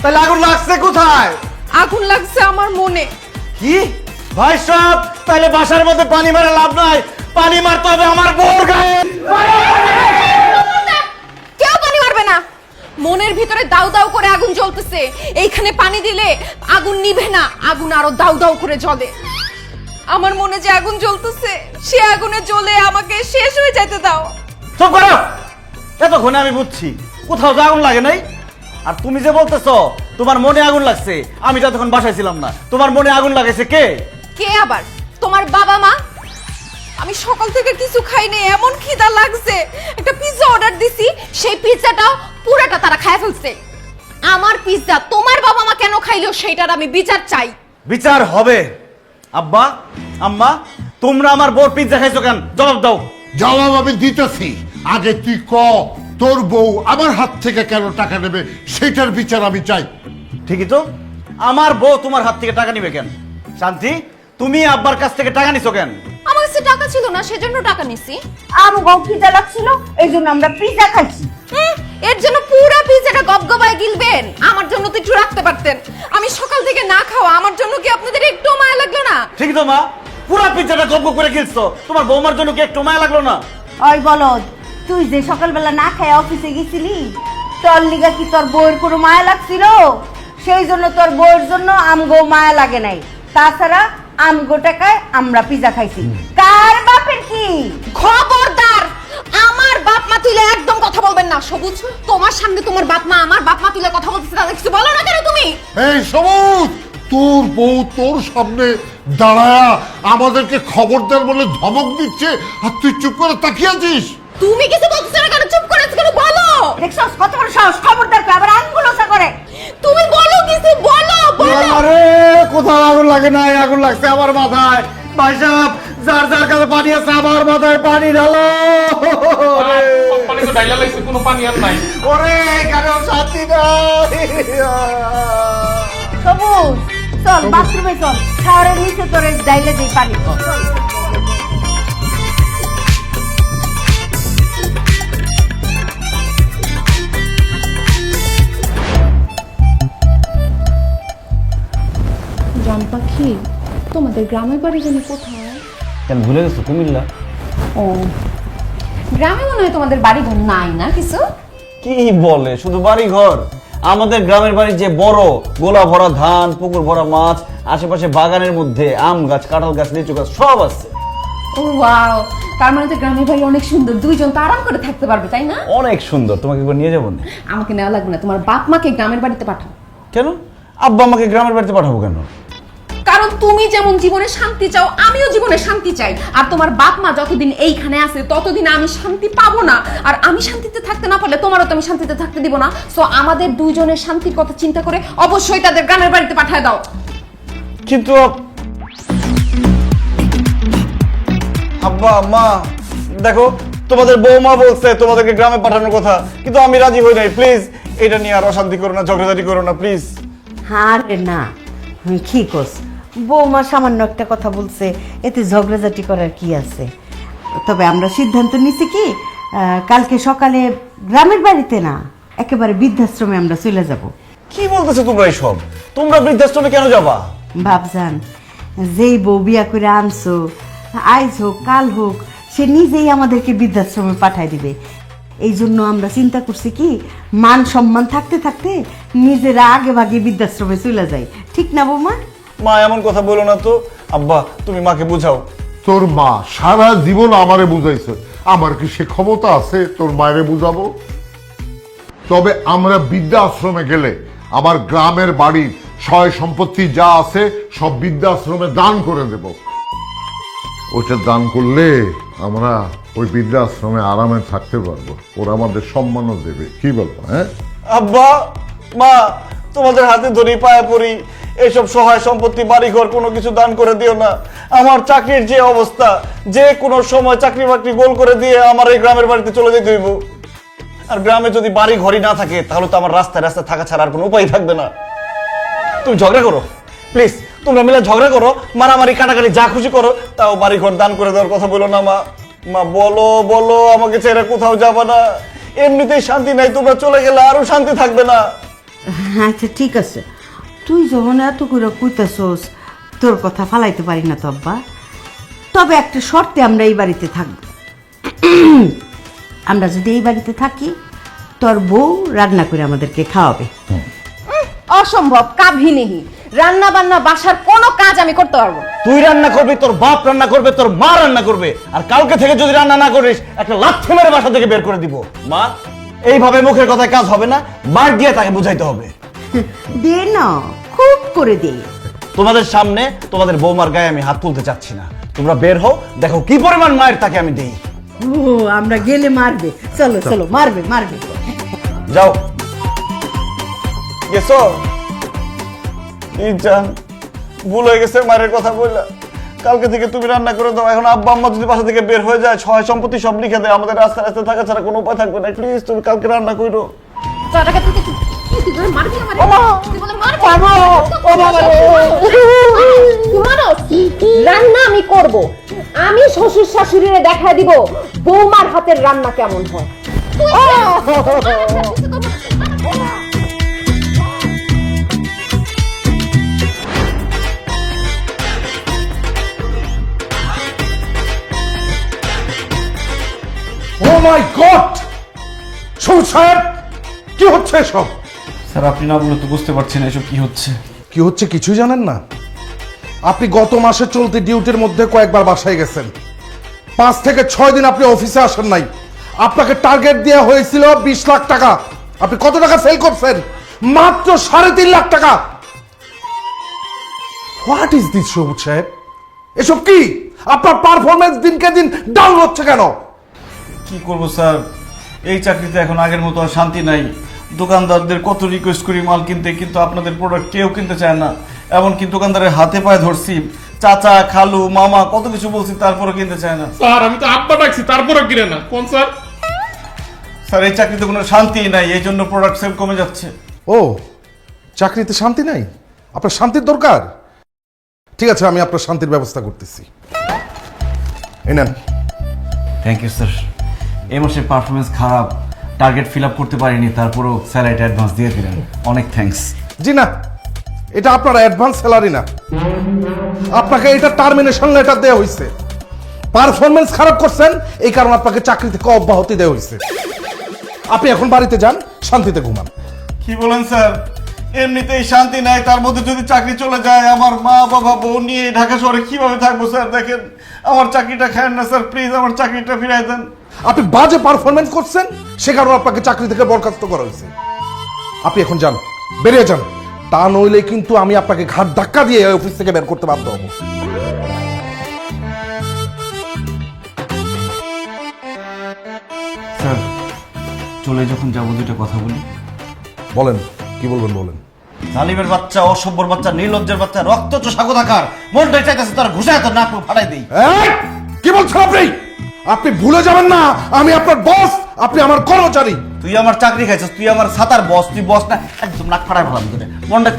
তাহলে আগুন লাগছে কোথায়? আগুন লাগছে আমার মনে। কি ভাই সব? তাহলে বাসার মধ্যে পানি মারা লাভ নাই, পানি মারতে হবে আমার বউর গায়ে। কেউ পানি মারবে না, মনের ভিতরে দাউ দাউ করে আগুন জ্বলতেছে, এইখানে পানি দিলে আগুন নিভে না, আগুন আরো দাউ দাউ করে জ্বলে। আমার মনে যে আগুন জ্বলতেছে, সে আগুনে জ্বলে আমাকে শেষ হয়ে যেতে দাও। চুপ করো, এতক্ষণে আমি বুঝছি কোথাও তো আগুন লাগে নাই। আর তুমি যে বলতেছো তোমার মনে আগুন লাগছে, আমি তো তখন বাসায় ছিলাম না। তোমার মনে আগুন লাগাইছে কে? কে আবার? তোমার বাবা মা। আমি সকাল থেকে কিছু খাইনি, এমন খিদা লাগছে, একটা পিৎজা অর্ডার দিছি, সেই পিৎজাটাও পুরোটা তারা খায় ফেলছে। আমার পিৎজা তোমার বাবা মা কেন খাইলো সেটার আমি বিচার চাই। বিচার হবে। আব্বা, আম্মা, তোমরা আমার বউর পিৎজা খাইছো কেন? জবাব দাও। জবাব আমি দিতেছি, আগে তুই ক, তোর বউ আমার হাত থেকে কেন টাকা নেবে সেটার বিচার আমি চাই। ঠিকই তো, আমার বউ তোমার হাত থেকে টাকা নিবে কেন? শান্তি, তুমি আব্বার কাছ থেকে টাকা নিছো কেন? আমার কাছে টাকা ছিল না, সেজন্য টাকা নিছি। আমার বউ খিদা লাগছিল, এই জন্য আমরা পিৎজা খাইছি। এর জন্য পুরো পিৎজাটা গবগবায় গিলবেন? আমার জন্য তো একটু রাখতে পারতেন। আমি সকাল থেকে না খাওয়া, আমার জন্য কি আপনাদের একটু মায়া লাগলো না? ঠিক তো মা, পুরা পিৎজাটা গপ করে গিলছো, তোমার বৌমার জন্য কি একটু মায়া লাগলো না? ওই বলদ, তুই যে সকালবেলা না খায় অফিসে গেছিলি, তোর লিগা কি তোর বউয়ের কোনো মায়া লাগছিল? সেই জন্য তোর বউয়ের জন্য আমগো মায়া লাগে নাই। তাছাড়া আমগো টাকায় আমরা পিৎজা খাইছি। কার বাপের কি? খবরদার, আমার বাপ মা তুলে একদম কথা বলবেন না। সবুজ, তোমার সামনে তোমার বাপ মা আমার বাপ মা তুলে কথা বলতেছে, তাদের কিছু বলো না কেন তুমি? এই সবুজ, তোর বউ তোর সামনে দাঁড়ায়া আমাদেরকে খবরদার বলে ধমক দিচ্ছে, আর তুই চুপ করে তাকিয়ে আছিস। তুমি কিছু বলতেছ না কেন? চুপ করে আছো কেন? বলো। দেখছস কত বড় সাহস, খবরদার করে আবার আঙ্গুলসা করে। তুমি বলো, কিছু বলো, বলো। আরে কোথাও আগুন লাগে নাই, আগুন লাগছে আমার মাথায়। ভাই সাহেব, যার যার কাছে পানি আছে আমার মাথায় পানি ঢালো। পানি তো ডাইলা লাগছে, কোনো পানি আর নাই। ওরে কেন শান্তি নাই? সবুজ, চল বাথরুমে চল, শাওয়ারের নিচে তোরে ডাইলে দেই পানি। জান পাখি, তোমাদের গ্রামের বাড়ি জানি কোথায়? কেন ভুলে গেছো? কুমিল্লা। ও, গ্রামে মনে হয় তোমাদের বাড়ি ঘর নাই না কিছু? কি বলে, শুধু বাড়ি ঘর? আমাদের গ্রামের বাড়ি যে বড়, গোলা ভরা ধান, পুকুর ভরা মাছ, আশেপাশে বাগানের মধ্যে আম গাছ, কাঁঠাল গাছ, লিচু গাছ সব আছে। ওয়াও, তার মানে তো গ্রামের বাড়ি অনেক সুন্দর, দুইজন তো আরাম করে থাকতে পারবে, তাই না? অনেক সুন্দর, তোমাকে একবার নিয়ে যাবো না? আমাকে নেওয়া লাগবে না, তোমার বাপ মাকে গ্রামের বাড়িতে পাঠাও। কেন? আব্বা আমাকে গ্রামের বাড়িতে পাঠাবো কেন? কারণ তুমি যেমন জীবনে শান্তি চাও, আমিও জীবনে শান্তি চাই। আর তোমার বাপ মা যতদিন এইখানে আছে ততদিন আমি শান্তি পাবো না, আর আমি শান্তিতে থাকতে না পারলে তোমারও তো আমি শান্তিতে থাকতে দিব না। সো আমাদের দুইজনের শান্তির কথা চিন্তা করে অবশ্যই তাদের গ্রামের বাড়িতে পাঠিয়ে দাও। কিন্তু আব্বা মা, দেখো তোমাদের বৌমা বলছে তোমাদেরকে গ্রামে পাঠানোর কথা, কিন্তু আমি রাজি হই নাই। প্লিজ এটা নিয়ে আর অশান্তি করো না, ঝগড়াঝাটি করো না প্লিজ। আরে না, কি কোস, বৌমা সামান্য একটা কথা বলছে, এতে ঝগড়াঝাটি করার কি আছে? তবে আমরা সিদ্ধান্ত নিছি কি, কালকে সকালে গ্রামের বাড়িতে না, একেবারে বৃদ্ধাশ্রমে আমরা চলে যাব। কি বলতেছো তোমরা এইসব? তোমরা বৃদ্ধাশ্রমে কেন যাবা? বাপজান, যেই বউ বিয়া করে আনছো, আইজ হোক কাল হোক, সে নিজেই আমাদেরকে বৃদ্ধাশ্রমে পাঠায় দিবে। এই জন্য আমরা চিন্তা করছি কি, মান সম্মান থাকতে থাকতে নিজেরা আগে ভাগে বৃদ্ধাশ্রমে চলে যাই। ঠিক না বৌমা? মা এমন কথা বলো না তো। আব্বা তুমি মাকে বুঝাও। তোর মা সারা জীবন আমারে বুঝাইছে, আমার কি সে ক্ষমতা আছে তোর মায়েরে বুঝাবো? তবে আমরা বৃদ্ধাশ্রমে গেলে আমার গ্রামের বাড়ির সয় সম্পত্তি যা আছে সব বৃদ্ধাশ্রমে দান করে দেব। ওটা দান করলে আমরা ওই বৃদ্ধাশ্রমে আরামে থাকতে পারবো, ওরা আমাদের সম্মানও দেবে। কি বলবো? হ্যাঁ আব্বা মা তোমাদের হাতে ধরি, পায়ে পড়ি, এইসব সহায় সম্পত্তি বাড়িঘর কোনো কিছু দান করে দিও না। আমার চাকরির যে অবস্থা, যে কোনো সময় চাকরি বাকরি গোল করে দিয়ে আমার এই গ্রামের বাড়িতে চলে যেতে হইব। আর গ্রামে যদি বাড়ি ঘরই না থাকে তাহলে তো আমার রাস্তায় রাস্তায় থাকা ছাড়া আর কোনো উপায় থাকবে না। তুমি ঝগড়া করো প্লিজ, তোমরা মিলে ঝগড়া করো, মারামারি কাটাকাটি যা খুশি করো, তাও বাড়ি ঘর দান করে দেওয়ার কথা বলো না মা। মা বলো বলো, আমাকে ছেড়ে কোথাও যাবে না। এমনিতেই শান্তি নাই, তোমরা চলে গেলে আরো শান্তি থাকবে না। আচ্ছা ঠিক আছে, তুই যখন এত করে কইতাছোস, তোর কথা ফালাইতে পারি না তো আব্বা। তবে একটা শর্তে আমরা এই বাড়িতে থাকব। আমরা যদি এই বাড়িতে থাকি, তোর বউ রান্না করে আমাদেরকে খাওয়াবে। অসম্ভব, কাভিনীহি। রান্না বান্না বাসার কোনো কাজ আমি করতে পারবো না। তুই রান্না করবি, তোর বাপ রান্না করবে, তোর মা রান্না করবে। আর কালকে থেকে যদি রান্না না করিস, একটা লাথি মেরে বাসা থেকে বের করে দিব। মা এইভাবে মুখের কথায় কাজ হবে না, মার দিয়ে তাকে বুঝাইতে হবে। দে না, খুব করে দে। তোমাদের সামনে তোমাদের বৌমার গায়ে আমি হাত তুলতে চাচ্ছি না। তোমরা বের হও, দেখো কি পরিমাণ মায়ের তাকে আমি দেই। ও আমরা গেলে মারবে, চলো চলো, মারবে মারবে। যাও গেছো? জান ভুল হয়ে গেছে মায়ের কথা বললা। কালকে থেকে তুমি রান্না করে দাও। এখন আব্বা আম্মা যদি বাসা থেকে বের হয়ে যায়, সহায় সম্পত্তি সব লিখে দেয়, আমাদের রাস্তায় রাস্তায় থাকা ছাড়া কোনো উপায় থাকবে না। প্লিজ তুমি কালকে রান্না করো। রান্না আমি করব, আমি শ্বশুর শাশুড়িরে দেখা দিব বৌমার হাতের রান্না কেমন হয়। ও মাই গড! সবুজ সাহেব, কি হচ্ছে এসব? স্যার আপনি না বলে তো বুঝতে পারছি না এসব কি হচ্ছে। কি হচ্ছে কিছুই জানেন না? আপনি গত মাসে চলতি ডিউটির মধ্যে কয়েকবার বাসায় গেছেন, 5 থেকে 6 দিন আপনি অফিসে আসেন নাই। আপনাকে টার্গেট দেওয়া হয়েছিল 20 লাখ টাকা। আপনি কত টাকা সেল করছেন? মাত্র 3.5 লাখ টাকা। হোয়াট ইজ দিস সবুজ সাহেব? এসব কি? আপনার পারফরমেন্স দিনকে দিন ডাউন হচ্ছে কেন? কি করব স্যার, এই চাকরিতে এখন আগের মতো আর শান্তি নাই। দোকানদারদের কত রিকোয়েস্ট করি মাল কিনতে, কিন্তু আপনাদের প্রোডাক্ট কেউ কিনতে চায় না। এমনকি দোকানদারের হাতে পায়ে ধরছি, চাচা খালু মামা কত কিছু বলছি, তারপরে কিনতে চায় না। স্যার আমি তো আব্বা ডাকছি, তারপরে কিনে না। কোন স্যার? স্যার এই চাকরিতে কোনো শান্তি নাই, এই জন্য প্রোডাক্ট সেল কমে যাচ্ছে। ও, চাকরিতে শান্তি নাই? আপনার শান্তির দরকার? ঠিক আছে, আমি আপনার শান্তির ব্যবস্থা করতেছি। এই নেন। Thank you sir. এই মাসের পারফরমেন্স খারাপ, টার্গেট ফিল আপ করতে পারিনি, তারপরও স্যালারিটা অ্যাডভান্স দিয়ে দিলেন, অনেক থ্যাঙ্কস। জি না, এটা আপনার অ্যাডভান্স স্যালারি না, আপনাকে এটা টার্মিনেশন লেটার দেওয়া হয়েছে। পারফরমেন্স খারাপ করছেন, এই কারণে আপনাকে চাকরি থেকে অব্যাহতি দেওয়া হয়েছে। আপনি এখন বাড়িতে যান, শান্তিতে ঘুমান। কি বলেন স্যার? এমনিতেই শান্তি নাই, তার মধ্যে যদি চাকরি চলে যায়, আমার মা বাবা বউ নিয়ে ঢাকা শহরে কিভাবে থাকবো স্যার? দেখেন আমার চাকরিটা খায়েন না স্যার, প্লিজ আমার চাকরিটা ফিরাই দেন। আপনি বাজে পারফরমেন্স করছেন, সে কারণে আপনাকে চাকরি থেকে বরখাস্ত করা হয়েছে। আপনি এখন যান, বেরিয়ে যান, তা নইলে কিন্তু আমি আপনাকে ঘাট ধাক্কা দিয়ে এই অফিস থেকে বের করতে বাধ্য হব। স্যার চলে যখন যাবো দুটো কথা বলি। বলেন, কি বলবেন বলেন। জালিমের বাচ্চা, অসভ্যর বাচ্চা, নির্লজ্জের বাচ্চা, রক্ত চোষা কোথাকার, মনটাই চাইতেছে তার ঘুষায় তোর নাক ফাটাই দেই। এই, কি বলছেন আপনি? আপনি ভুলে যাবেন না আমি আপনার বস, আপনি আমার কর্মচারী। তুই আমার চাকরি খাইছিস, তুই আমার সাতার বস, তুই বস না। একদম নাক ফাটাই ফেলাম তোরে, মনটা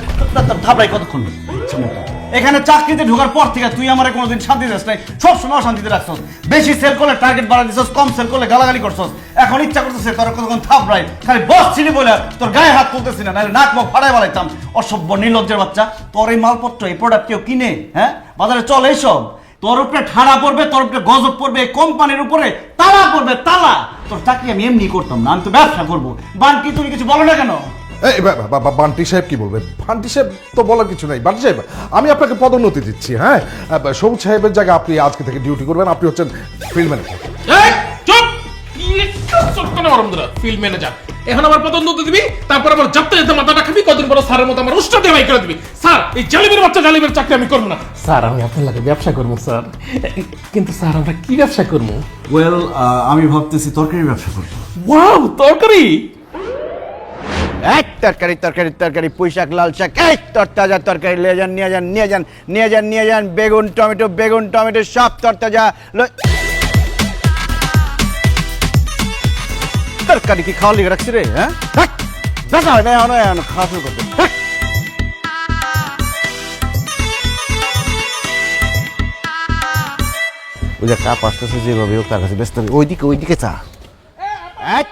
থাপড়াই কতক্ষণ। বাচ্চা মতো। এখানে চাকরিতে ঢোকার পর থেকে তুই আমারে কোনোদিন শান্তি দিস নাই, সবসময় অশান্তিতে রাখছস। বেশি সেল করলে টার্গেট বাড়া দিছস, কম সেল করলে গালাগালি করছস। এখন ইচ্ছা করতেছে তোর কতক্ষণ থাপড়াই, খালি বস চিনি বলে তোর গায়ে হাত তুলতেছি না, নাহলে নাক মুখ ফাড়াই বালাইতাম। অসভ্য নির্লজ্জের বাচ্চা, তোর এই মালপত্র এই প্রোডাক্ট কেউ কিনে? হ্যাঁ, বাজারে চল এইসব। তোর উপরে ঠাড়া পড়বে, তোর উপরে গজব পড়বে, এই কোম্পানির উপরে তালা পড়বে, তালা। তোর চাকরি আমি এমনি করতাম না, আমি তো ব্যবসা করবো। বানকি তুমি কিছু বলো না কেন? এই বান্টি সাহেব কি বলবে? বান্টি সাহেব তো বলার কিছু নাই। বান্টি সাহেব, আমি আপনাকে পদোন্নতি দিচ্ছি। হ্যাঁ, সবুজ সাহেবের জায়গায় আপনি আজকে থেকে ডিউটি করবেন। আপনি হচ্ছেন ফিল্ড ম্যানেজার। এই চুপ! চুপ করে মারুম তোরা, ফিল্ড ম্যানেজার। এখন আমার পদোন্নতি দিবি, তারপর আমার যাতে যেতে মাথাটা খাবি, কদিন পর স্যারের মতো আমার উষ্টা দিয়ে বাই করে দিবি। স্যার, এই জালিমের বাচ্চা জালিমের চাকরি আমি করবো না। স্যার, আমি আপনার লাগে ব্যবসা করবো স্যার। কিন্তু স্যার, আমরা কি ব্যবসা করবো? ওয়েল, আমি ভাবতেছি তরকারি ব্যবসা করবো। ওয়াও, তরকারি! এক তরকারি তরকারি তরকারি, পুঁই শাক, লাল শাক, এই তরতাজা তরকারি নিয়ে যান, নিয়ে যান, নিয়ে যান, নিয়ে যান, নিয়ে যান। বেগুন টমেটো সব তরতাজা। তরকারি কি খাওয়া লিখে রাখছি রে? হ্যাঁ, দেখা হয় না, এখন খাওয়া শুরু করতে। ওই যে কাপ আসতেছে যেভাবে হোক তার কাছে ব্যস্ত হবে। ওইদিকে চা।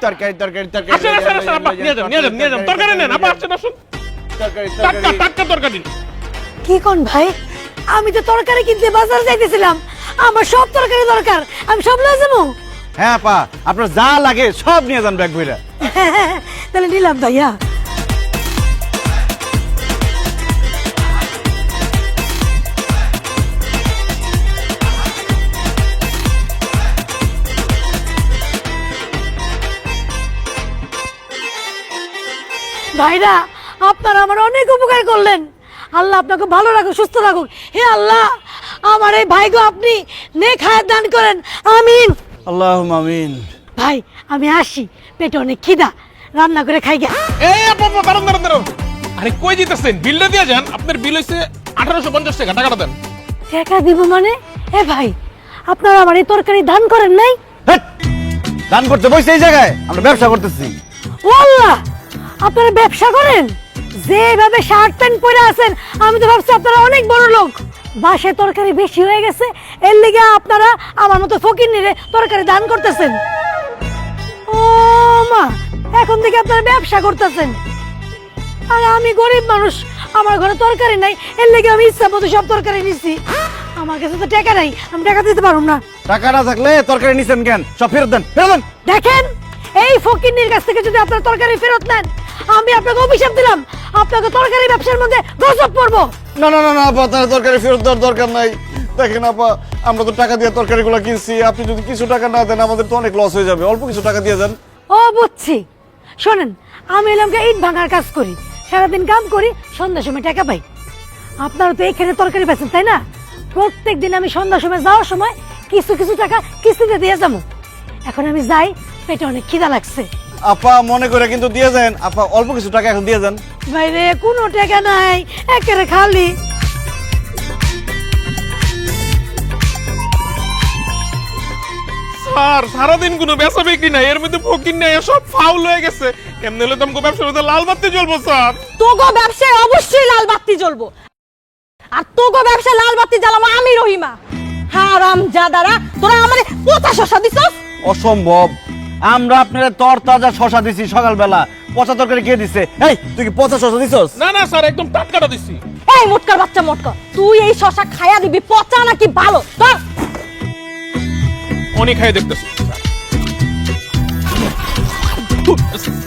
তরকারি তরকারি তরকারি আসেন, আসেন, আসেন, আপা, নিয়ে যান, নিয়ে যান, নিয়ে যান। তরকারি নেন, আপা, আসেন, আসুন। তরকারি টাটকা, টাটকা তরকারি। কি কোন ভাই, আমি তো তরকারি কিনতে বাজার যাইতেছিলাম, আমার সব তরকারি দরকার, আমি সব লয়ে যাবো। হ্যাঁ পা, আপনার যা লাগে সব নিয়ে যান ব্যাগ বইরা। তাহলে নিলাম ভাইয়া। ভাইরা, আপনারা আমার অনেক উপকার করলেন। আল্লাহ আপনাকে ভালো রাখুক, সুস্থ রাখুক। হে আল্লাহ, আমার এই ভাইগো আপনি নেক হায়াত দান করেন, আমিন। আল্লাহুম্মা আমিন। ভাই, আমি আসি, পেটে অনেক খিদা, রান্না করে খাই গে। এই আপা, আপা, দাঁড়ান, দাঁড়ান, দাঁড়ান। আরে কই দিতেছেন? বিলটা দিয়ে যান। আপনার বিল হইছে 1850 টাকা। টাকাটা দেন। টাকা দিব মানে? এ ভাই, আপনারা আমার এই তরকারি দান করেন নাই? হেৎ! দান করতে বসে এই জায়গায়, আমরা ব্যবসা করতেছি। ও আল্লাহ, আপনারা ব্যবসা করেন? যেভাবে শার্ট প্যান্ট পরে আছেন, আমি তো ভাবছি আপনারা অনেক বড় লোক। বাসায় তরকারি বেশি হয়ে গেছে, এর লিগে আপনারা আমার মতো ফকিন্নিরে তরকারি দান করতেছেন। ও মা, এখন থেকে আপনারা ব্যবসা করতেছেন, আর আমি গরিব মানুষ, আমার ঘরে তরকারি নাই, এর লিগে আমি ইচ্ছা মতো সব তরকারি নিছি। আমার কাছে তো টাকা নাই, আমি টাকা দিতে পারবো না। টাকা না থাকলে তরকারি নিছেন কেন? সব ফেরত দেন, ফেরত দেন। দেখেন, এই ফকিন্নির কাছ থেকে যদি আপনার তরকারি ফেরত নেন, আমি আপনাকে অভিশাপ দিলাম, আপনাকে তরকারি ব্যবসার মধ্যে গজব পড়বো। না না না না আপা, তার তরকারি ফেরত দেওয়ার দরকার নাই। দেখেন আপা, আমরা তো টাকা দিয়ে তরকারিগুলো কিনছি, আপনি যদি কিছু টাকা না দেন আমাদের তো অনেক লস হয়ে যাবে। অল্প কিছু টাকা দিয়ে দেন। ও বুঝছি, শোনেন, আমি এলামকে ইট ভাঙার কাজ করি, সারাদিন কাম করি, সন্ধ্যার সময় টাকা পাই। আপনারা তো এখানে তরকারি বেচেন, তাই না? প্রত্যেক দিন আমি সন্ধ্যার সময় যাওয়ার সময় কিছু কিছু টাকা কিস্তিতে দিয়ে যাবো। এখন আমি যাই, পেটে অনেক খিদা লাগছে। আপা মনে করে কিন্তু দিয়ে যান। আপা অল্প কিছু টাকা এখন দিয়ে যান। বাইরে কোনো টাকা নাই, একেবারে খালি। স্যার, সারাদিন কোনো বেচা বিক্রি নাই, এর মধ্যে ফকির নাই, সব ফাউল হয়ে গেছে। কেমনে হলে তোমাকে ব্যবসার মধ্যে লাল বাতি জ্বলবো স্যার? তোগো ব্যবসায় অবশ্যই লাল বাতি জ্বলবো, আর তোগো ব্যবসায় লাল বাতি জ্বালাবো আমি রহিমা। হারাম জাদারা, তোরা আমারে পচা শসা দিছস। অসম্ভব, আমরা আপনার তরতাজা শশা দিছি সকালবেলা। পচা তরকারি কে দিছে? এই তুই কি পচা শশা দিছস? না না স্যার, একদম টাটকাটা দিছি। এই মোটকার বাচ্চা মোটকা, তুই এই শসা খায়া দিবি, পচা নাকি ভালো? ধর। অনেক খাই দেখতেছি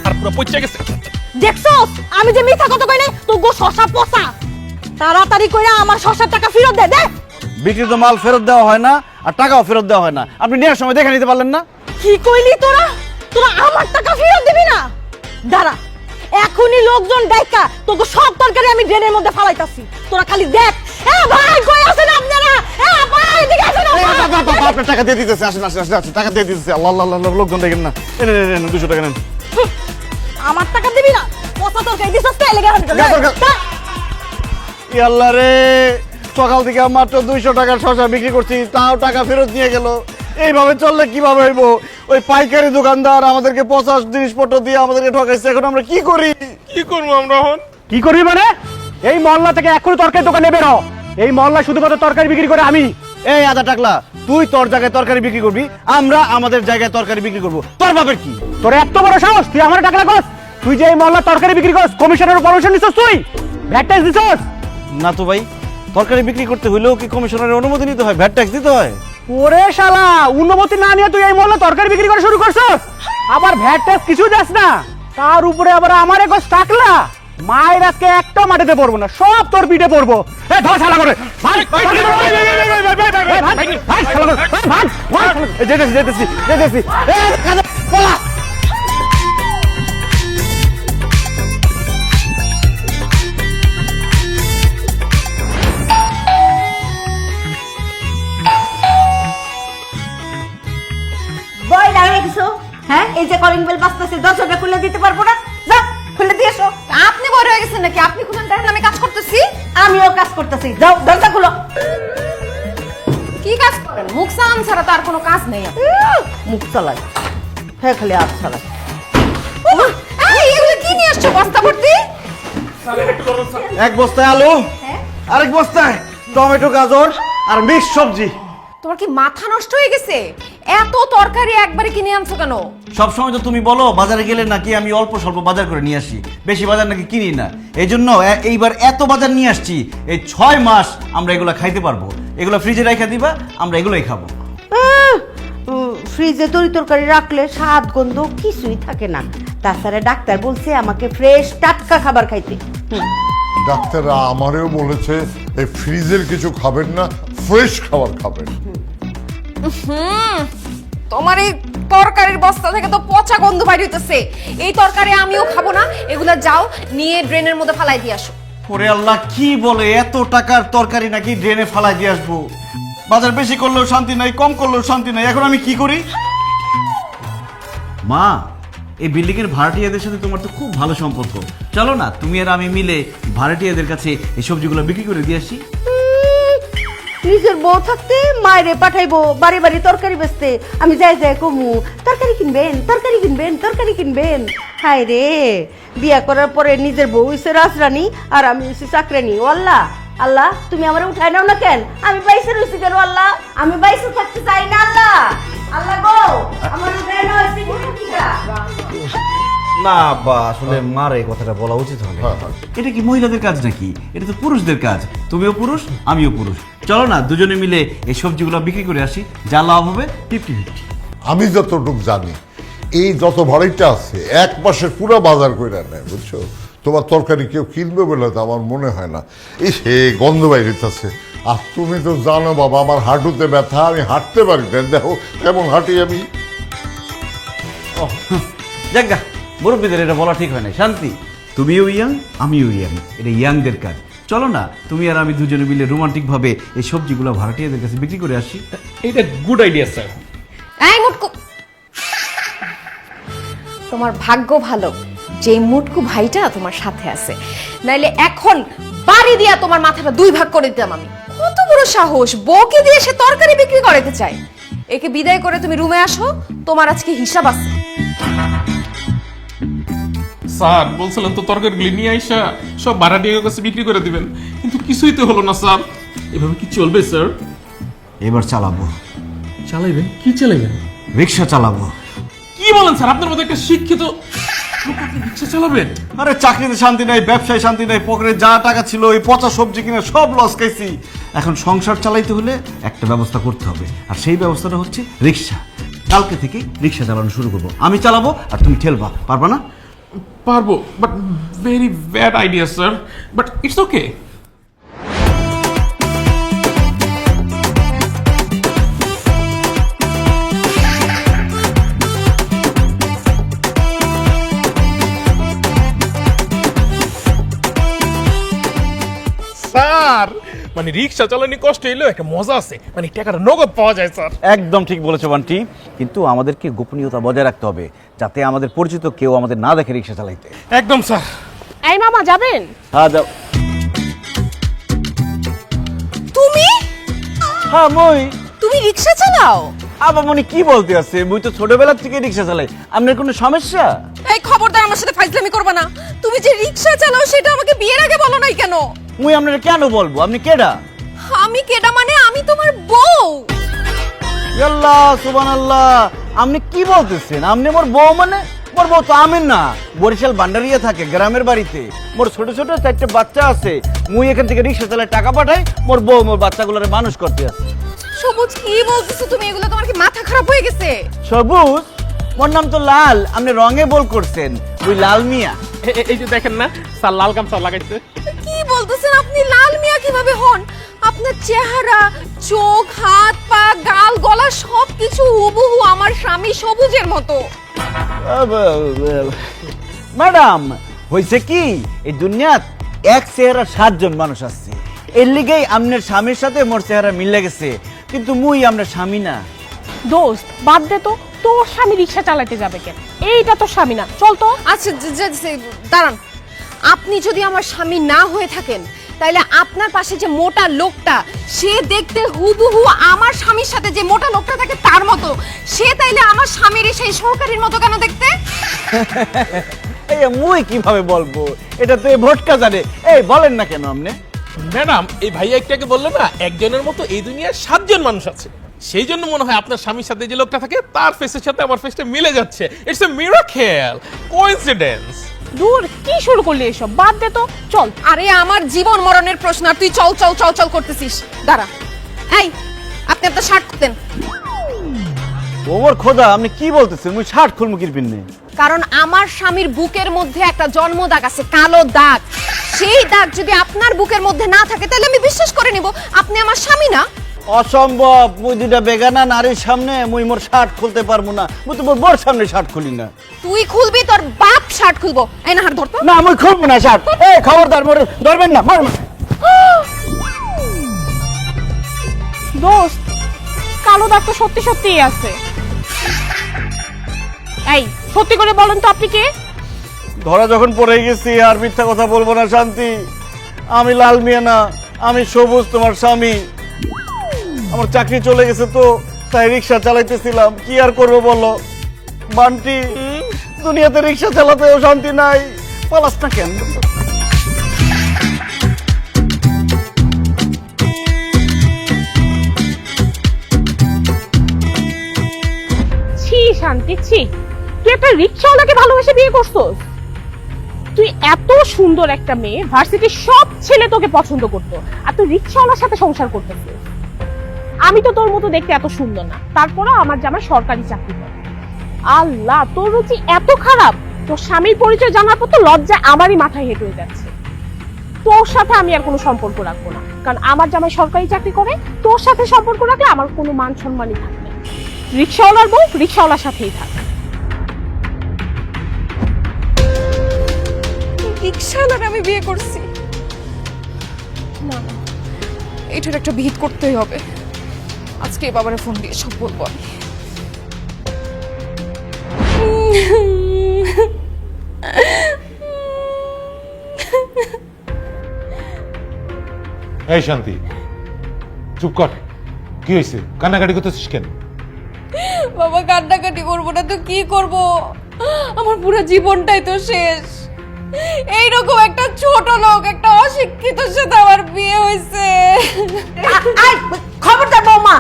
আর পুরো পচা গেছে। দেখছস আমি যে মিথ্যা কথা কই নাই? তোগো শসা পচা। তাড়াতাড়ি কইরা আমার শসার টাকা ফেরত দে। দে। বিক্রিত মাল ফেরত দেওয়া হয় না, আর টাকাও ফেরত দেওয়া হয় না। আপনি নেওয়ার সময় দেখে নিতে পারলেন না? কি কইলি তোরা? তোরা আমার টাকা ফেরত দিবি না? দাঁড়া, এখনই লোকজন ডাইকা তোকে সব তরকারি আমি ড্রেনের মধ্যে ফালাইতাছি, তোরা খালি দেখ। এ ভাই, কই আছেন আপনারা? এ ভাই, এদিকে আসেন। আপনার টাকা দিয়ে দিতেছে, আসেন আসেন আসেন, টাকা দিয়ে দিতেছে। আল্লাহ আল্লাহ আল্লাহ, লোকজন দেখেন না। নেন 200 টাকা নেন। আমার টাকা দিবি না? পচা তরকারি দিছস তো, এলাকা আল্লাহ রে, সকাল থেকে মাত্র 200 টাকার শসা বিক্রি করছি, তাও টাকা ফেরত নিয়ে গেল। এইভাবে চললে কিভাবে হইব? ওই পাইকারি দোকানদার আমাদেরকে 50 জিনিসপত্র দিয়ে আমাদেরকে ঠকাইছে। এখন আমরা কি করি? কি করবো আমরা এখন? কি করবি মানে? এই মহল্লা থেকে এখনই তরকারি দোকানে বেরো। এই মহল্লা শুধুমাত্র তরকারি বিক্রি করে আমি। এই আদা টাকলা, তুই তোর জায়গায় তরকারি বিক্রি করবি, আমরা আমাদের জায়গায় তরকারি বিক্রি করব। তোর বাপের কি? তোর এত বড় সাহস, তুই আমার টাকা লাগস? তুই যে এই মহল্লা তরকারি বিক্রি করস, কমিশনের পারমিশন নিছস? তুই ভ্যাট ট্যাক্স দিছস? না তো ভাই, তরকারি বিক্রি করতে হইলেও কি কমিশনারের অনুমতি নিতে হয়, ভ্যাট ট্যাক্স দিতে হয়? ওরে শালা, অনুমতি না নিয়ে তুই এই মহল্লা তরকারি বিক্রি করা শুরু করছস, আবার ভ্যাট ট্যাক্স কিছু দাস না, তার উপরে আবার আমার এক টাকলা। মায়ের আজকে একটা মাটিতে পড়বো না, সব তোর পিঠে পড়বো। এই ধর শালা করে ভাই, যেতেছি যেতেছি যেতেছি। বই লাগাই দিছো? হ্যাঁ, এই যে কলিং বেল বাজতেছে, দরজাটা খুলে দিতে পারবো না? যাও খুলে দিয়ে এসো। আপনি বড় হয়ে গেছেন নাকি? আপনি খুলেন, দেখেন আমি কাজ করতেছি। আমিও কাজ করতেছি, যাও দরজা খুলো। কি কাজ করেন? মুখ সালাম ছাড়া তো আর কোনো কাজ নেই আপনার। মুখ চালাই, হ্যাঁ খালি হাত চালাই। এই, এগুলো কি নিয়ে আসছো বস্তা ভর্তি? এক বস্তায় আলু, আরেক বস্তায় টমেটো, গাজর আর মিক্স সবজি। তোমার কি মাথা নষ্ট হয়ে গেছে? এত তরকারি একবারে কিনে আনছো কেন? সব সময় তো তুমি বলো বাজারে গেলে নাকি আমি অল্প স্বল্প বাজার করে নিয়ে আসি, বেশি বাজার নাকি কিনি না। এই জন্য এইবার এত বাজার নিয়ে আসছি, এই 6 মাস আমরা এগুলো খাইতে পারবো। এগুলো ফ্রিজে রেখে দিবা, আমরা এগুলোই খাবো। ফ্রিজে তরি তরকারি রাখলে স্বাদ গন্ধ কিছুই থাকে না। তাছাড়া ডাক্তার বলছে আমাকে ফ্রেশ টাটকা খাবার খাইতে। ডাক্তাররা আমারেও বলেছে এই ফ্রিজের কিছু খাবেন না, ফ্রেশ খাবার খাবেন। তোমার এই তরকারির বস্তা থেকে তো পচা গন্ধ বাইরে হইতেছে। এই তরকারি আমিও খাবো না, এগুলা যাও নিয়ে ড্রেনের মধ্যে ফালাই দিয়ে আসো। ওরে আল্লাহ, কি বলে, এত টাকার তরকারি নাকি ড্রেনে ফালাই দিয়ে আসবো? বাজার বেশি করলেও শান্তি নাই, কম করলেও শান্তি নাই, এখন আমি কি করি? মা, এই বিল্ডিং এর ভাড়াটিয়াদের সাথে তোমার তো খুব ভালো সম্পর্ক, চলো না তুমি আর আমি মিলে ভাড়াটিয়াদের কাছে এই সবজিগুলো বিক্রি করে দিয়ে আসি। নিজের বউ থাকতে মায়েরে পাঠাইবো বাড়ি বাড়ি তরকারি বেচতে, আমি যাই যাই কমু তরকারি কিনবেন, তরকারি কিনবেন, তরকারি কিনবেন। হায় রে, বিয়া করার পরে নিজের বউ হইছে রাজরানী আর আমি হইছি চাকরানি। ও আল্লাহ, আল্লাহ তুমি আমার উঠাই নাও না কেন? আমি বাইসে রইছি কেন আল্লাহ? আমি বাইসে থাকতে চাই না আল্লাহ। আল্লাহ গো, আমার উঠাই নাও। না বা আসলে মার এই কথাটা বলা উচিত হবে। এটা কি মহিলাদের কাজ নাকি? এটা তো পুরুষদের কাজ। তুমিও পুরুষ, আমিও পুরুষ, চলো না দুজনে মিলে এই সবজিগুলো বিক্রি করে আসি, যা লাভ হবে 50-50। আমি যতটুকু জানি এই যত ভাড়াইটা আছে এক মাসের পুরো বাজার করে নেয়, বুঝছো? তোমার তরকারি কেউ কিনবে বলে তো আমার মনে হয় না। এই সে গন্ধ বাইরেছে। আর তুমি তো জানো বাবা, আমার হাঁটুতে ব্যথা, আমি হাঁটতে পারি না। দেখো কেমন হাঁটি আমি। যাক, মুরব্বীদের এটা বলা ঠিক হয় না। শান্তি, তুমিও ইয়াং, আমিও ইয়াং, এটা ইয়াংদের কাজ। চলো না তুমি আর আমি দুজনে মিলে রোমান্টিক ভাবে এই সবজিগুলো ভাড়াটিয়াদের কাছে বিক্রি করে আসি। এটা গুড আইডিয়া স্যার। এই মুটকু, তোমার ভাগ্য ভালো যে এই মুটকু ভাইটা তোমার সাথে আছে, নাইলে এখন বাড়ি দিয়া তোমার মাথাটা 2 ভাগ করে দিতাম আমি। কত বড় সাহস, বউকে দিয়ে সে তরকারি বিক্রি করতে চায়। একে বিদায় করে তুমি রুমে আসো, তোমার আজকে হিসাব আছে। স্যার বলছিলেন তো তরকারিগুলি নিয়ে আইসা সব ভাড়াটিয়ার কাছে বিক্রি করে দিবেন, কিন্তু কিছুই তো হলো না স্যার। এভাবে কি চলবে স্যার? এবার চালাবো। চালাইবেন? কি চালাইবেন? রিক্সা চালাবো। কি বলেন স্যার? আপনার মতো একটা শিক্ষিত লোক আপনি রিক্সা চালাবেন? আরে চাকরিতে শান্তি নাই, ব্যবসায় শান্তি নাই, পকেটে যা টাকা ছিল ওই পচা সবজি কিনে সব লস খাইছি। এখন সংসার চালাইতে হলে একটা ব্যবস্থা করতে হবে, আর সেই ব্যবস্থাটা হচ্ছে রিক্সা। কালকে থেকে রিক্সা চালানো শুরু করবো। আমি চালাবো আর তুমি ঠেলবা, পারবা না? পারবো, but very bad idea sir, but it's okay. Sir মানে রিক্সা চালানি কষ্ট হইলেও একটা মজা আছে, মানে টাকাটা নগদ পাওয়া যায় স্যার। একদম ঠিক বলেছো বান্টি, কিন্তু আমাদেরকে গোপনীয়তা বজায় রাখতে হবে, যাতে আমাদের পরিচিত কেউ আমাদের না দেখে রিক্সা চালাইতে। একদম স্যার। এই মামা যাবেন? হ্যাঁ যাও। তুমি হ্যাঁ মই। তুমি রিকশা চালাও? আপামনি কি বলতে আছে? মুই তো ছোটবেলা থেকে রিক্সা চালাই, আপনার কোনো সমস্যা? এই খবরদার আমার সাথে ফাইজলামি করবে না। তুমি যে রিকশা চালাও সেটা আমাকে বিয়ের আগে বলো নাই কেন? মুই আপনার কেন বলবো? আপনি কেডা? আমি কেডা মানে আমি তোমার বউ। আল্লাহ সুবহানাল্লাহ, আপনি কি বলতেছেন? আপনি মোর বউ মানে? মোর বউ তো আমিন না, বরিশাল ভান্ডারিয়া থাকে গ্রামের বাড়িতে। মোর ছোট ছোট 4টে বাচ্চা আছে, মুই এখান থেকে রিক্সা চালায় টাকা পাঠাই, মোর বউ মোর বাচ্চাগুলোরে মানুষ করতে আছে। সবুজ কি বলতেছো তুমি? এগুলো তোমার কি মাথা খারাপ হয়ে গেছে? সবুজ? মোর নাম তো লাল, আপনি রঙে বল করছেন। ওই লাল মিয়া। এই যে দেখেন না স্যার লাল গামছা লাগাইছে। কি বলতেছেন আপনি? লাল মিয়া কিভাবে হন? আপনার চেহারা, চোখ, হাত, পা, গাল, গলা সবকিছু হুবহু আমার স্বামী সবুজের মতো। ম্যাডাম, হয়েছে কি, এই দুনিয়াত এক চেহারা 7 জন মানুষ আছে। এর লিগেই আপনার স্বামীর সাথে মোর চেহারা মিলে গেছে, কিন্তু মুই আপনার স্বামী না। দোস্ত বাদ দে তো, তোর স্বামী রিক্সা চালাতে যাবে কেন? এইটা তো স্বামী না, চল তো। আচ্ছা দাঁড়ান, আপনি যদি আমার স্বামী না হয়ে থাকেন তাহলে আপনার পাশে যে মোটা লোকটা, সে দেখতে হুবহু আমার স্বামীর সাথে যে মোটা লোকটা থাকে তার মতো। সে তাইলে আমার স্বামীর সেই সহকারীর মতো কেন দেখতে? এই মুই কিভাবে বলবো? এটা তো এই ভোটকা জানে। এই বলেন না কেন আপনি? ম্যাডাম, এই ভাইয়া একটু আগে বললো না একজনের মতো এই দুনিয়ার 7 জন মানুষ আছে, সেই জন্য মনে হয় আপনার স্বামীর সাথে যে লোকটা থাকে তার ফেসের সাথে আমার ফেসটা মিলে যাচ্ছে। It's a miracle, coincidence. দূর, কি শুরু করলি এসব? বাদ দে তো, চল। আরে আমার জীবন মরণের প্রশ্ন আর তুই চল চল চল চল করতেছিস। দাঁড়া, এই আপনি আপনার শার্ট খুলতেন। ওমর খোদা, আপনি কি বলতেছেন? মুই 60 খুলমুকির পিন্নে। কারণ আমার স্বামীর বুকের মধ্যে একটা জন্ম দাগ আছে, কালো দাগ। সেই দাগ যদি আপনার বুকের মধ্যে না থাকে তাহলে আমি বিশ্বাস করে নিব আপনি আমার স্বামী না। অসম্ভব, মুই দুইটা বেগানা নারীর সামনে মুই মোর শার্ট খুলতে পারবো না। মুই তো মোর বর সামনে শার্ট খুলি না। তুই খুলবি, তোর বাপ শার্ট খুলবো। এই না হাত ধরতো। না, মুই খুলবো না শার্ট। এই খবরদার, মোরে ধরবেন না। দোস্ত, কালো দাগ তো সত্যি সত্যিই আছে। এই সত্যি করে বলেন তো আপনি কে? ধরা যখন পড়ে গেছি আর মিথ্যা কথা বলবো না শান্তি। আমি লাল মিয়া না, আমি সবুজ, তোমার স্বামী। আমার চাকরি চলে গেছে তো, তাই রিক্সা চালাইতেছিলাম। কি আর করবো বলো বান্টি, দুনিয়াতে রিক্সা চালাতেও শান্তি নাই। পালাস না কেন? ছি শান্তি, ছি। তুই একটা রিক্সাওয়ালাকে ভালোবেসে বিয়ে করছস? তুই এত সুন্দর একটা মেয়ে, ভার্সিটির সব ছেলে তোকে পছন্দ করতো, আর তুই রিক্সাওয়ালার সাথে সংসার করতেছিস। আমি তো তোর মতো দেখতে এত সুন্দর না, তারপরে আমার জামাই সরকারি চাকরি করে। আল্লাহ, তোর রুচি এত খারাপ! তোর স্বামীর পরিচয় জানার পর তো লজ্জায় আমারই মাথায় হেঁটে হয়ে যাচ্ছে। তোর সাথে আমি আর কোনো সম্পর্ক রাখবো না, কারণ আমার জামাই সরকারি চাকরি করে। তোর সাথে সম্পর্ক রাখলে আমার কোনো মান সম্মানই থাকবে না। রিক্সাওয়ালার বউ রিক্সাওয়ালার সাথেই থাক। রিক্সাওয়ালার আমি বিয়ে করছি না, এটার একটা ভিত করতেই হবে। আজকে বাবারে ফোন দিয়ে সব বলবো আমি। এই শান্তি, চুপ কর। কি হয়েছে? কান্নাকাটি করতেছিস কেন? বাবা কান্নাকাটি করবো না তো কি করব? আমার পুরো জীবনটাই তো শেষ। এইরকম একটা ছোট লোক, একটা অশিক্ষিতর সাথে আমার বিয়ে হয়েছে। খবরদার বৌমা,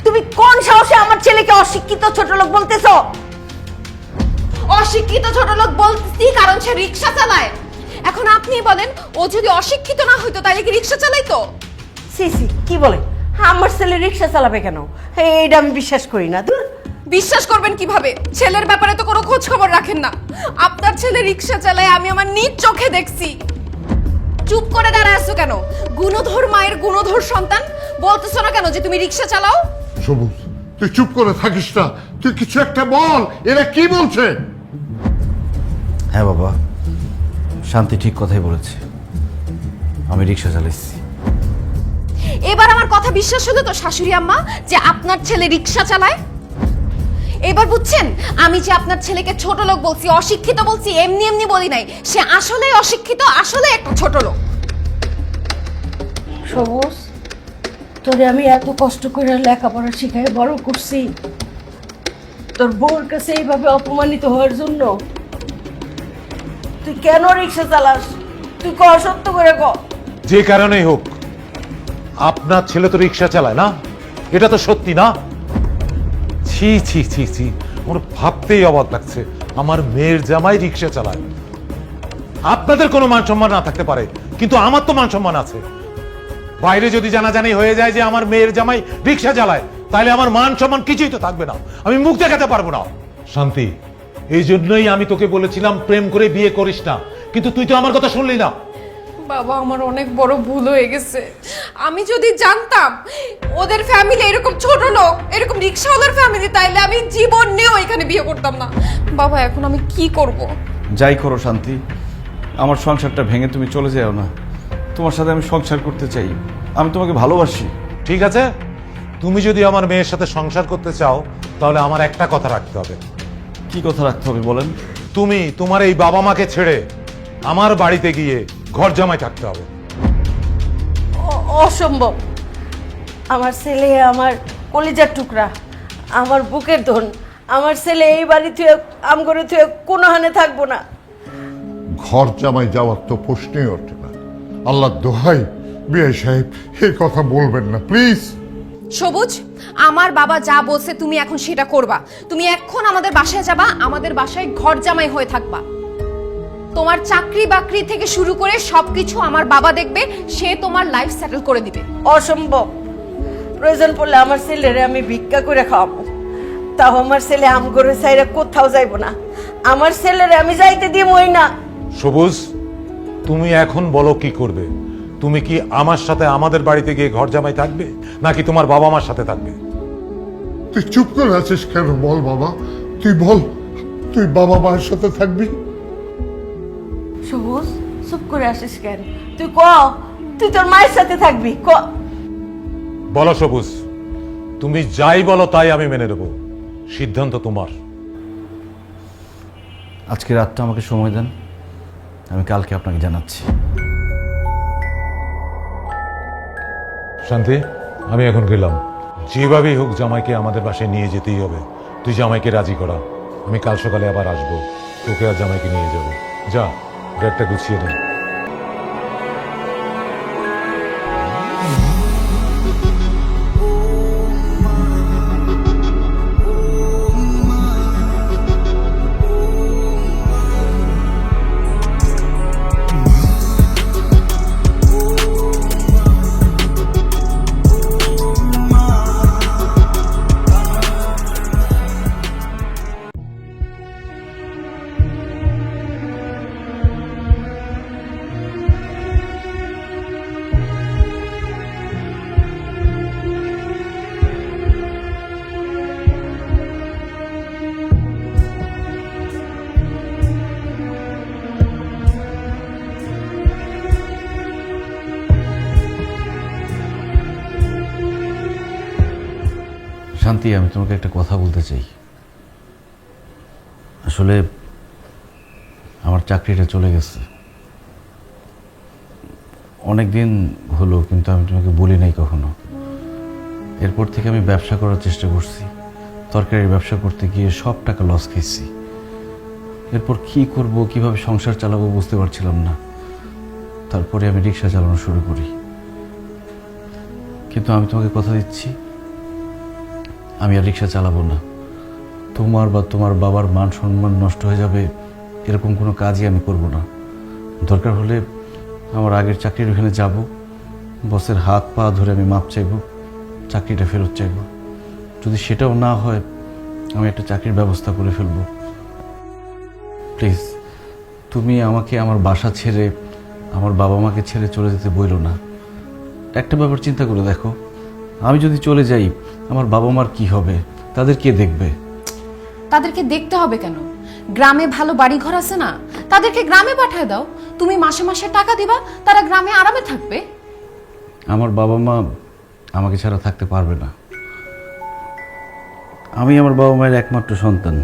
তুমি কোন সাহসে আমার ছেলেকে অশিক্ষিত ছোট লোক বলতেছো? অশিক্ষিত ছোট লোক বলতেছি কারণ সে রিক্সা চালায়। এখন আপনি বলেন, ও যদি অশিক্ষিত না হইতো তাহলে কি রিক্সা চালাইতো? সি সি, কি বলে? আমার ছেলে রিক্সা চালাবে কেন? এইটা আমি বিশ্বাস করি না। দূর। বিশ্বাস করবেন কিভাবে? ছেলের ব্যাপারে তো কোনো খোঁজ খবর রাখেন না। আপনার ছেলে রিক্সা চালায় আমি আমার নিজ চোখে দেখছি। চুপ করে দাঁড়ায় আছো কেন? গুণধর মায়ের গুণধর সন্তান, বলতেছো না কেন যে তুমি রিক্সা চালাও? সবুজ, তুই চুপ করে থাকিস না, তুই কিছু একটা বল। এরা কি বলছে? হ্যাঁ বাবা, শান্তি ঠিক কথাই বলেছে। আমি রিক্সা চালাইছি। এবার আমার কথা বিশ্বাস হলো তো শাশুড়ি আম্মা যে আপনার ছেলে রিক্সা চালায়? এবার বুঝছেন আমি যে আপনার ছেলেকে ছোট লোক বলছি, অশিক্ষিত বলছি, এমনি এমনি বলি নাই। সে আসলে অশিক্ষিত, আসলে একটা ছোট লোক। সবুজ, তোরে আমি এত কষ্ট করে লেখাপড়া শিখাই বড় করছি, তোর বউর কাছে এইভাবে অপমানিত হওয়ার জন্য? তুই কেন রিক্সা চালাস? তুই ক, সত্য করে ক। যে কারণেই হোক, আপনার ছেলে তো রিক্সা চালায় না, এটা তো সত্যি না? ছি ছি ছি ছি, আমার ভাবতেই অবাক লাগছে আমার মেয়ের জামাই রিক্সা চালায়। আপনাদের কোনো মান সম্মান না থাকতে পারে, কিন্তু আমার তো মান সম্মান আছে। বাইরে যদি জানাজানি হয়ে যায় যে আমার মেয়ের জামাই রিক্সা চালায়, তাহলে আমার মান সম্মান কিছুই তো থাকবে না, আমি মুখ দেখাতে পারবো না। শান্তি, এই জন্যই আমি তোকে বলেছিলাম প্রেম করে বিয়ে করিস না, কিন্তু তুই তো আমার কথা শুনলি না। বাবা, আমার অনেক বড় ভুল হয়ে গেছে। আমি যদি জানতাম ওদের ফ্যামিলি এরকম ছোট লোক, এরকম রিক্সাওয়ালার ফ্যামিলি, তাইলে আমি জীবনেও এখানে বিয়ে করতাম না। বাবা, এখন আমি কি করব? যাই করো শান্তি, আমার সংসারটা ভেঙে তুমি চলে যাও না। তোমার সাথে আমি সংসার করতে চাই, আমি তোমাকে ভালোবাসি। ঠিক আছে, তুমি যদি আমার মেয়ের সাথে সংসার করতে চাও, তাহলে আমার একটা কথা রাখতে হবে। কি কথা রাখতে হবে বলেন? তুমি তোমার এই বাবা মাকে ছেড়ে আমার বাড়িতে গিয়ে ঘর জামাই থাকতে হবে। অসম্ভব। আমার ছেলে আমার কলিজার টুকরা, আমার বুকের ধন। আমার ছেলে এই বাড়ি তুই আম করে তুই কোনো হানে থাকবো না। ঘর জামাই যাওয়ার তো প্রশ্নই ওঠে না। আল্লাহ দোহাই, বিয়ে সাহেব এই কথা বলবেন না প্লিজ। সবুজ, আমার বাবা যা বলছে তুমি এখন সেটা করবা। তুমি এখন আমাদের বাসায় যাবা, আমাদের বাসায় ঘর জামাই হয়ে থাকবা। তোমার চাকরি বাকরি থেকে শুরু করে সবকিছু আমার বাবা দেখবে, সে তোমার লাইফ সেটেল করে দিবে। অসম্ভব। প্রয়োজন পড়লে আমার ছেলেরে আমি ভিক্ষা করে খাওয়াবো, তাও আমার ছেলে আম করে সাইরে কোথাও যাইবো না। আমার ছেলেরে আমি যাইতে দিবই না। সবুজ, তুমি এখন বলো কি করবে? তুমি কি আমার সাথে আমাদের বাড়িতে গিয়ে ঘর জামাই থাকবে, নাকি তোমার বাবা মার সাথে থাকবে? তুই চুপ করে আছিস কেন? বল বাবা, তুই বল, তুই বাবা মায়ের সাথে থাকবি? সবুজ, চুপ করে আসিস কেন? তুই ক, তুই তোর মায়ের সাথে থাকবি, ক। বলো সবুজ, তুমি যাই বলো তাই আমি মেনে নেব, সিদ্ধান্ত তোমার। আজকে রাতটা আমাকে সময় দেন, আমি কালকে আপনাকে জানাচ্ছি। শান্তি, আমি এখন গেলাম। যেভাবেই হোক জামাইকে আমাদের বাসায় নিয়ে যেতেই হবে। তুই জামাইকে রাজি করা, আমি কাল সকালে আবার আসবো, তোকে আর জামাইকে নিয়ে যাবো। যা, ব্যাগটা গুছিয়ে নে। শান্তি, আমি তোমাকে একটা কথা বলতে চাই। আসলে আমার চাকরিটা চলে গেছে অনেক দিন হলো, কিন্তু আমি তোমাকে বলি নাই কখনো। এরপর থেকে আমি ব্যবসা করার চেষ্টা করছি, তরকারির ব্যবসা করতে গিয়ে সব টাকা লস খেয়েছি। এরপর কি করব, কিভাবে সংসার চালাবো বুঝতে পারছিলাম না। তারপরে আমি রিক্সা চালানো শুরু করি। কিন্তু আমি তোমাকে কথা দিচ্ছি, আমি আর রিক্সা চালাবো না। তোমার বা তোমার বাবার মান সম্মান নষ্ট হয়ে যাবে এরকম কোনো কাজই আমি করব না। দরকার হলে আমার আগের চাকরির ওখানে যাব, বসের হাত পা ধরে আমি মাপ চাইব, চাকরিটা ফেরত চাইব। যদি সেটাও না হয়, আমি একটা চাকরির ব্যবস্থা করে ফেলব। প্লিজ, তুমি আমাকে আমার বাসা ছেড়ে, আমার বাবা মাকে ছেড়ে চলে যেতে বইলো না। একটা ব্যাপার চিন্তা করে দেখো, আমি যদি চলে যাই আমার বাবা মার কি হবে, তাদের কে দেখবে? তাদেরকে দেখতে হবে কেন? গ্রামে ভালো বাড়ি ঘর আছে না, তাদেরকে গ্রামে পাঠিয়ে দাও। তুমি মাসে মাসে টাকা দিবা, তারা গ্রামে আরামে থাকবে। আমার বাবা মা আমাকে ছাড়া থাকতে পারবে না। আমি আমার বাবা মায়ের একমাত্র সন্তান।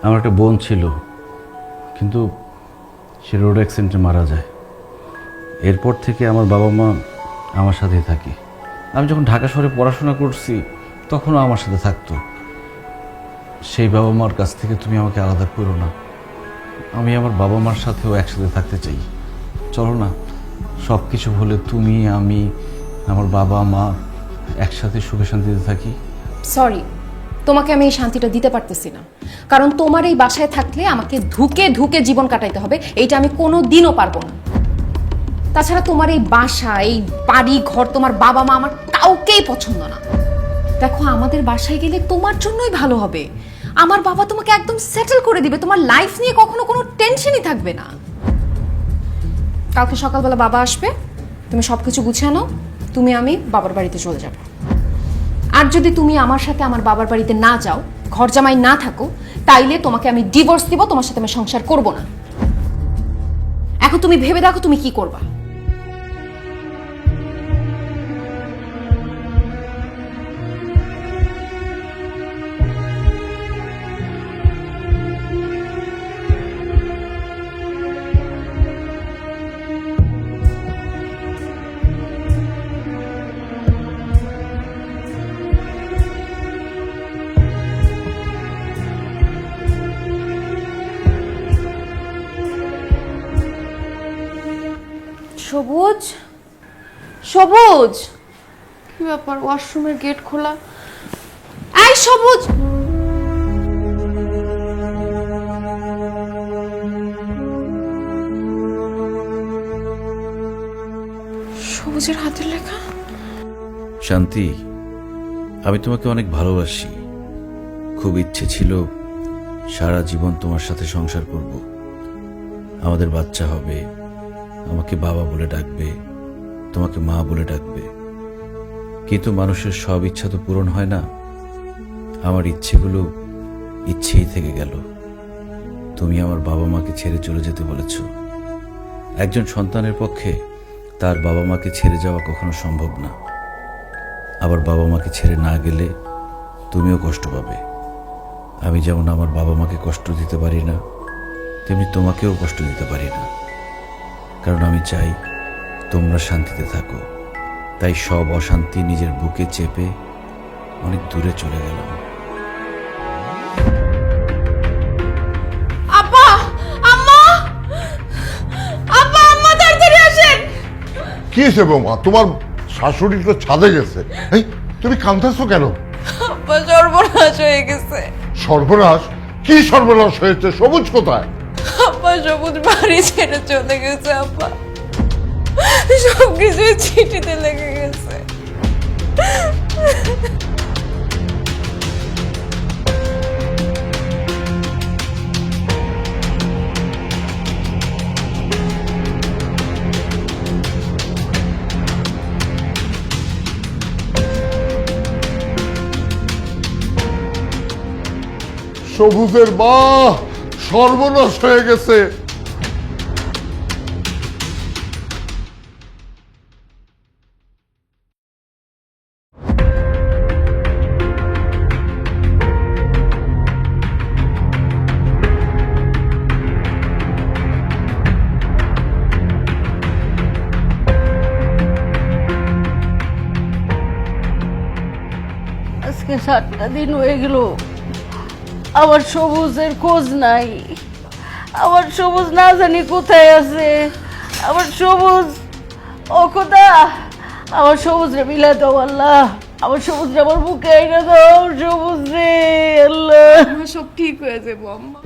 আমার একটা বোন ছিল, কিন্তু সে রোড অ্যাক্সিডেন্টে মারা যায়। এরপর থেকে আমার বাবা মা আমার সাথেই থাকে। আমি যখন ঢাকা শহরে পড়াশোনা করছি তখনও আমার সাথে থাকতো। সেই বাবা মার কাছ থেকে তুমি আমাকে আলাদা করো না। আমি আমার বাবা মার সাথেও একসাথে থাকতে চাই। চলো না, সব কিছু ভুলে তুমি, আমি, আমার বাবা মা একসাথে সুখে শান্তিতে থাকি। সরি, তোমাকে আমি এই শান্তিটা দিতে পারতেছি না, কারণ তোমার এই বাসায় থাকলে আমাকে ধুকে ধুকে জীবন কাটাইতে হবে, এইটা আমি কোনো দিনও পারবো না। তাছাড়া তোমার এই বাসা, এই বাড়ি ঘর, তোমার বাবা মা আমার কাউকেই পছন্দ না। দেখো, আমাদের বাসায় গেলে তোমার জন্যই ভালো হবে। আমার বাবা তোমাকে একদম সেটেল করে দিবে, তোমার লাইফ নিয়ে কখনো কোনো টেনশনই থাকবে না। কালকে সকালবেলা বাবা আসবে, তুমি সবকিছু গুছিয়ে নাও, তুমি আমি বাবার বাড়িতে চলে যাব। আর যদি তুমি আমার সাথে আমার বাবার বাড়িতে না যাও, ঘর জামাই না থাকো, তাইলে তোমাকে আমি ডিভোর্স দিব, তোমার সাথে আমি সংসার করব না। এখন তুমি ভেবে দেখো তুমি কি করবা। সবুজ, সবুজ, কি ব্যাপার? ওয়াশরুমের গেট খোলা। এই সবুজ, সবুজের হাতের লেখা। শান্তি, আমি তোমাকে অনেক ভালোবাসি। খুব ইচ্ছে ছিল সারা জীবন তোমার সাথে সংসার করব। আমাদের বাচ্চা হবে, আমাকে বাবা বলে ডাকবে, তোমাকে মা বলে ডাকবে। কিন্তু মানুষের সব ইচ্ছা তো পূরণ হয় না। আমার ইচ্ছেগুলো ইচ্ছেই থেকে গেল। তুমি আমার বাবা মাকে ছেড়ে চলে যেতে বলেছ। একজন সন্তানের পক্ষে তার বাবা মাকে ছেড়ে যাওয়া কখনো সম্ভব না। আবার বাবা মাকে ছেড়ে না গেলে তুমিও কষ্ট পাবে। আমি যেমন আমার বাবা মাকে কষ্ট দিতে পারি না, তেমনি তোমাকেও কষ্ট দিতে পারি না। কারণ আমি চাই তোমরা শান্তিতে থাকো। তাই সব অশান্তি নিজের বুকে চেপে অনেক দূরে চলে গেলাম। আব্বা, আম্মা, আব্বা, আম্মা, তাড়াতাড়ি আসেন। কি হয়েছে বৌমা? তোমার শাশুড়ি তো ছাদে গেছে। এই, তুমি কাঁদতেছো কেন? আব্বা, সর্বনাশ হয়ে গেছে। সর্বনাশ? কি সর্বনাশ হয়েছে? সবুজ কোথায়? আব্বা, সবুজ বাড়ি ছেড়ে চলে গেছে। আব্বা, সবকিছু চিঠিতে লেগে গেছে। সবুজের মা, সর্বনাশ হয়ে গেছে। আজকে 7টা দিন হয়ে গেল, আমার সবুজের খোঁজ নাই। আমার সবুজ না জানি কোথায় আছে। আমার সবুজ, ও খোদা, আমার সবুজ রে মিলা দাও আল্লাহ। আমার সবুজ রে আমার বুকে আইনা দাও। সবুজ রে আল্লাহ, সব ঠিক হয়ে যাবো আম্মা।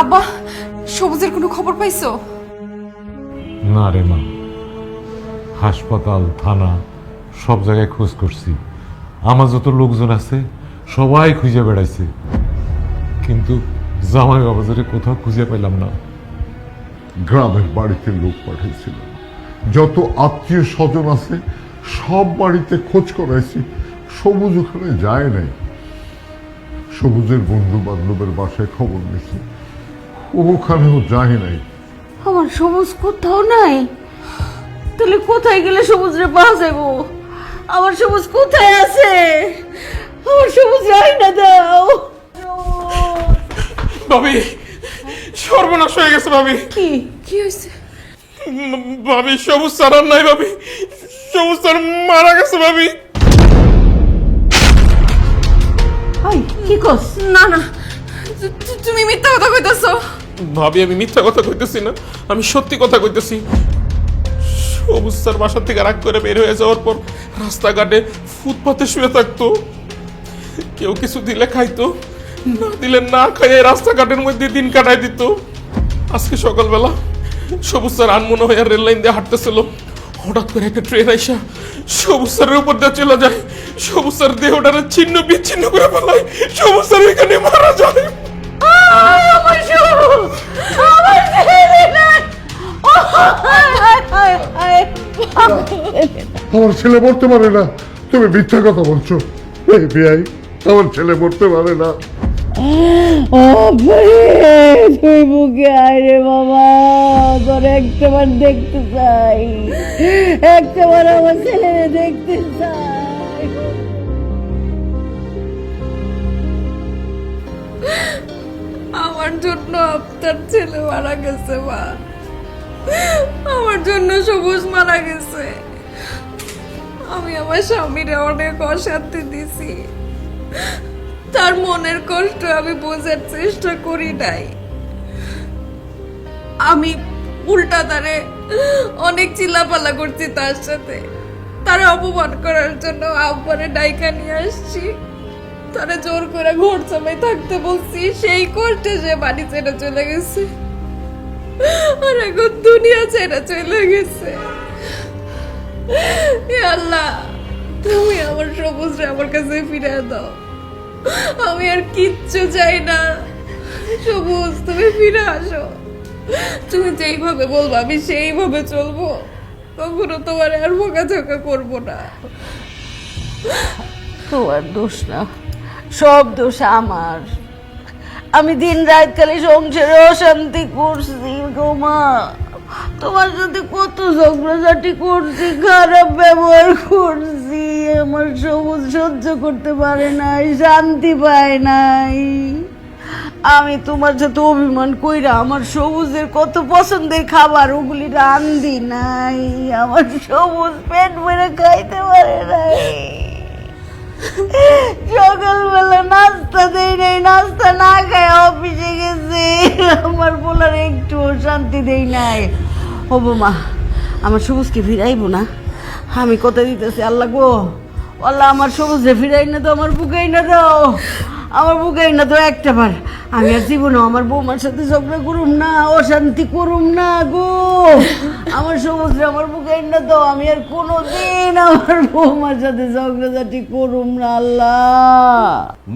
আব্বা, সবুজের কোনো খবর পাইছো? না রে মা, হাসপাতাল, থানা, সব জায়গায় খোঁজ করছি। আমার যত লোকজন আছে সবাই খুঁজে বেড়াইছে, কিন্তু জামাই বাবাজারে কোথাও খুঁজে পেলাম না। গ্রামের বাড়িতে লোক পাঠিয়েছিল, যত আত্মীয় স্বজন আছে সব বাড়িতে খোঁজ করাইছি, সবুজ ওখানে যায় নাই। সবুজের বন্ধু বান্ধবের বাসায় খবর নিয়েছি, ওখানেও যায় নাই। আমার সবুজ কোথাও নাই। তাহলে কোথায় গেলে সবুজ রে পাওয়া যাবো? আমার সবুজ কোথায় আছে? আমার সবুজ আইনা দাও। ভাবি, সর্বনাশ হয়ে গেছে ভাবি। কি কি হয়েছে? ভাবি, সবুজ সারার নাই ভাবি। সবুজ স্যার মারা গেছে ভাবি। হাই কি কস? না না, তুমি মিথ্যা কথা কইতাছো। ভাবি আমি মিথ্যা কথা কইতেছি না, আমি সত্যি কথা কইতেছি। সবুজ স্যার বাসা থেকে রাগ করে বের হয়ে যাওয়ার পর রাস্তাঘাটে ফুটপাতে শুয়ে থাকতো। কেউ কিছু দিলে খাইতো, না দিলে না খাইয়ে রাস্তাঘাটের মধ্যে দিন কাটাই দিত। আজকে সকালবেলা সবুজ স্যার আনমনে হয়ে রেল লাইন দিয়ে হাঁটতেছিল, হঠাৎ করে একটা ট্রেন আইসা সবুজ স্যারের উপর দিয়ে চলে যায়। সবুজ স্যার দেহটারে ছিন্ন বিচ্ছিন্ন করে ফেলায়, সবুজ স্যার এখানে মারা যায়। আমার সবুজ, আমার ছেলেটা। আমার ছেলে মরতে পারে না, তুমি মিথ্যা কথা বলছো। এই বিয়াই, আমার ছেলে মরতে পারে না। তুই বুকে আয় রে বাবা, তোর একটাবার দেখতে চাই, একটাবার আমার ছেলে দেখতে চাই। আমার জন্য আপনার ছেলে মারা গেছে মা, আমার জন্য সবুজ মারা গেছে। আমি আমার স্বামীরে অনেক অশান্তি দিছি, তার মনের কষ্ট আমি বোঝার চেষ্টা করি নাই। আমি উল্টা তারে অনেক চিল্লাপাল্লা করছি, তার সাথে তারে অপমান করার জন্য আব্বারে ডাইকা নিয়ে আসছি, তারে জোর করে ঘর জামাই থাকতে বলছি। সেই কষ্টে সে বাড়ি ছেড়ে চলে গেছে, আর এখন দুনিয়া ছেড়ে চলে গেছে। হে আল্লাহ, তুমি আমার সবুজরে আমার কাছে ফিরে দাও, আমি আর কিচ্ছু চাই না। সবুজ তুমি ফিরে আসো, তুমি যেইভাবে বলবো আমি সেইভাবে চলবো, কখনো তোমার আর বকাঝকা করবো না। তোমার দোষ না, সব দোষ আমার। আমি দিন রাত খালি সংসারে অশান্তি করছি গো মা। তোমার সাথে কত ঝগড়াঝাটি করছি, খারাপ ব্যবহার করছি, আমার সবুজ সহ্য করতে পারে নাই, শান্তি পায় নাই। আমি তোমার সাথে অভিমান কইরা আমার সবুজের কত পছন্দের খাবার ওগুলি রান্ধি নাই, আমার সবুজ পেট ভরে খাইতে পারে নাই। সকালবেলা নাস্তা দেই নাই, নাস্তা না খায় অফিসে গেছে, আমার বলার একটু শান্তি দেই নাই। হবো মা, আমার সবুজকে ফিরাইবো না, আমি কথা দিতেছি। আল্লাহ গো আল্লাহ, আমার সবুজে ফিরাই না তো, আমার বুকেই না দাও, আমার বুকেই না তো একটা বার। আমি আর জীবনে আমার বৌমার সাথে ঝগড়া করুম না, অশান্তি করুম না গো। আমার সবুজে আমার বুকেই না দাও, আমি আর কোনোদিন আমার বৌমার সাথে ঝগড়াঝাটি করুম না। আল্লাহ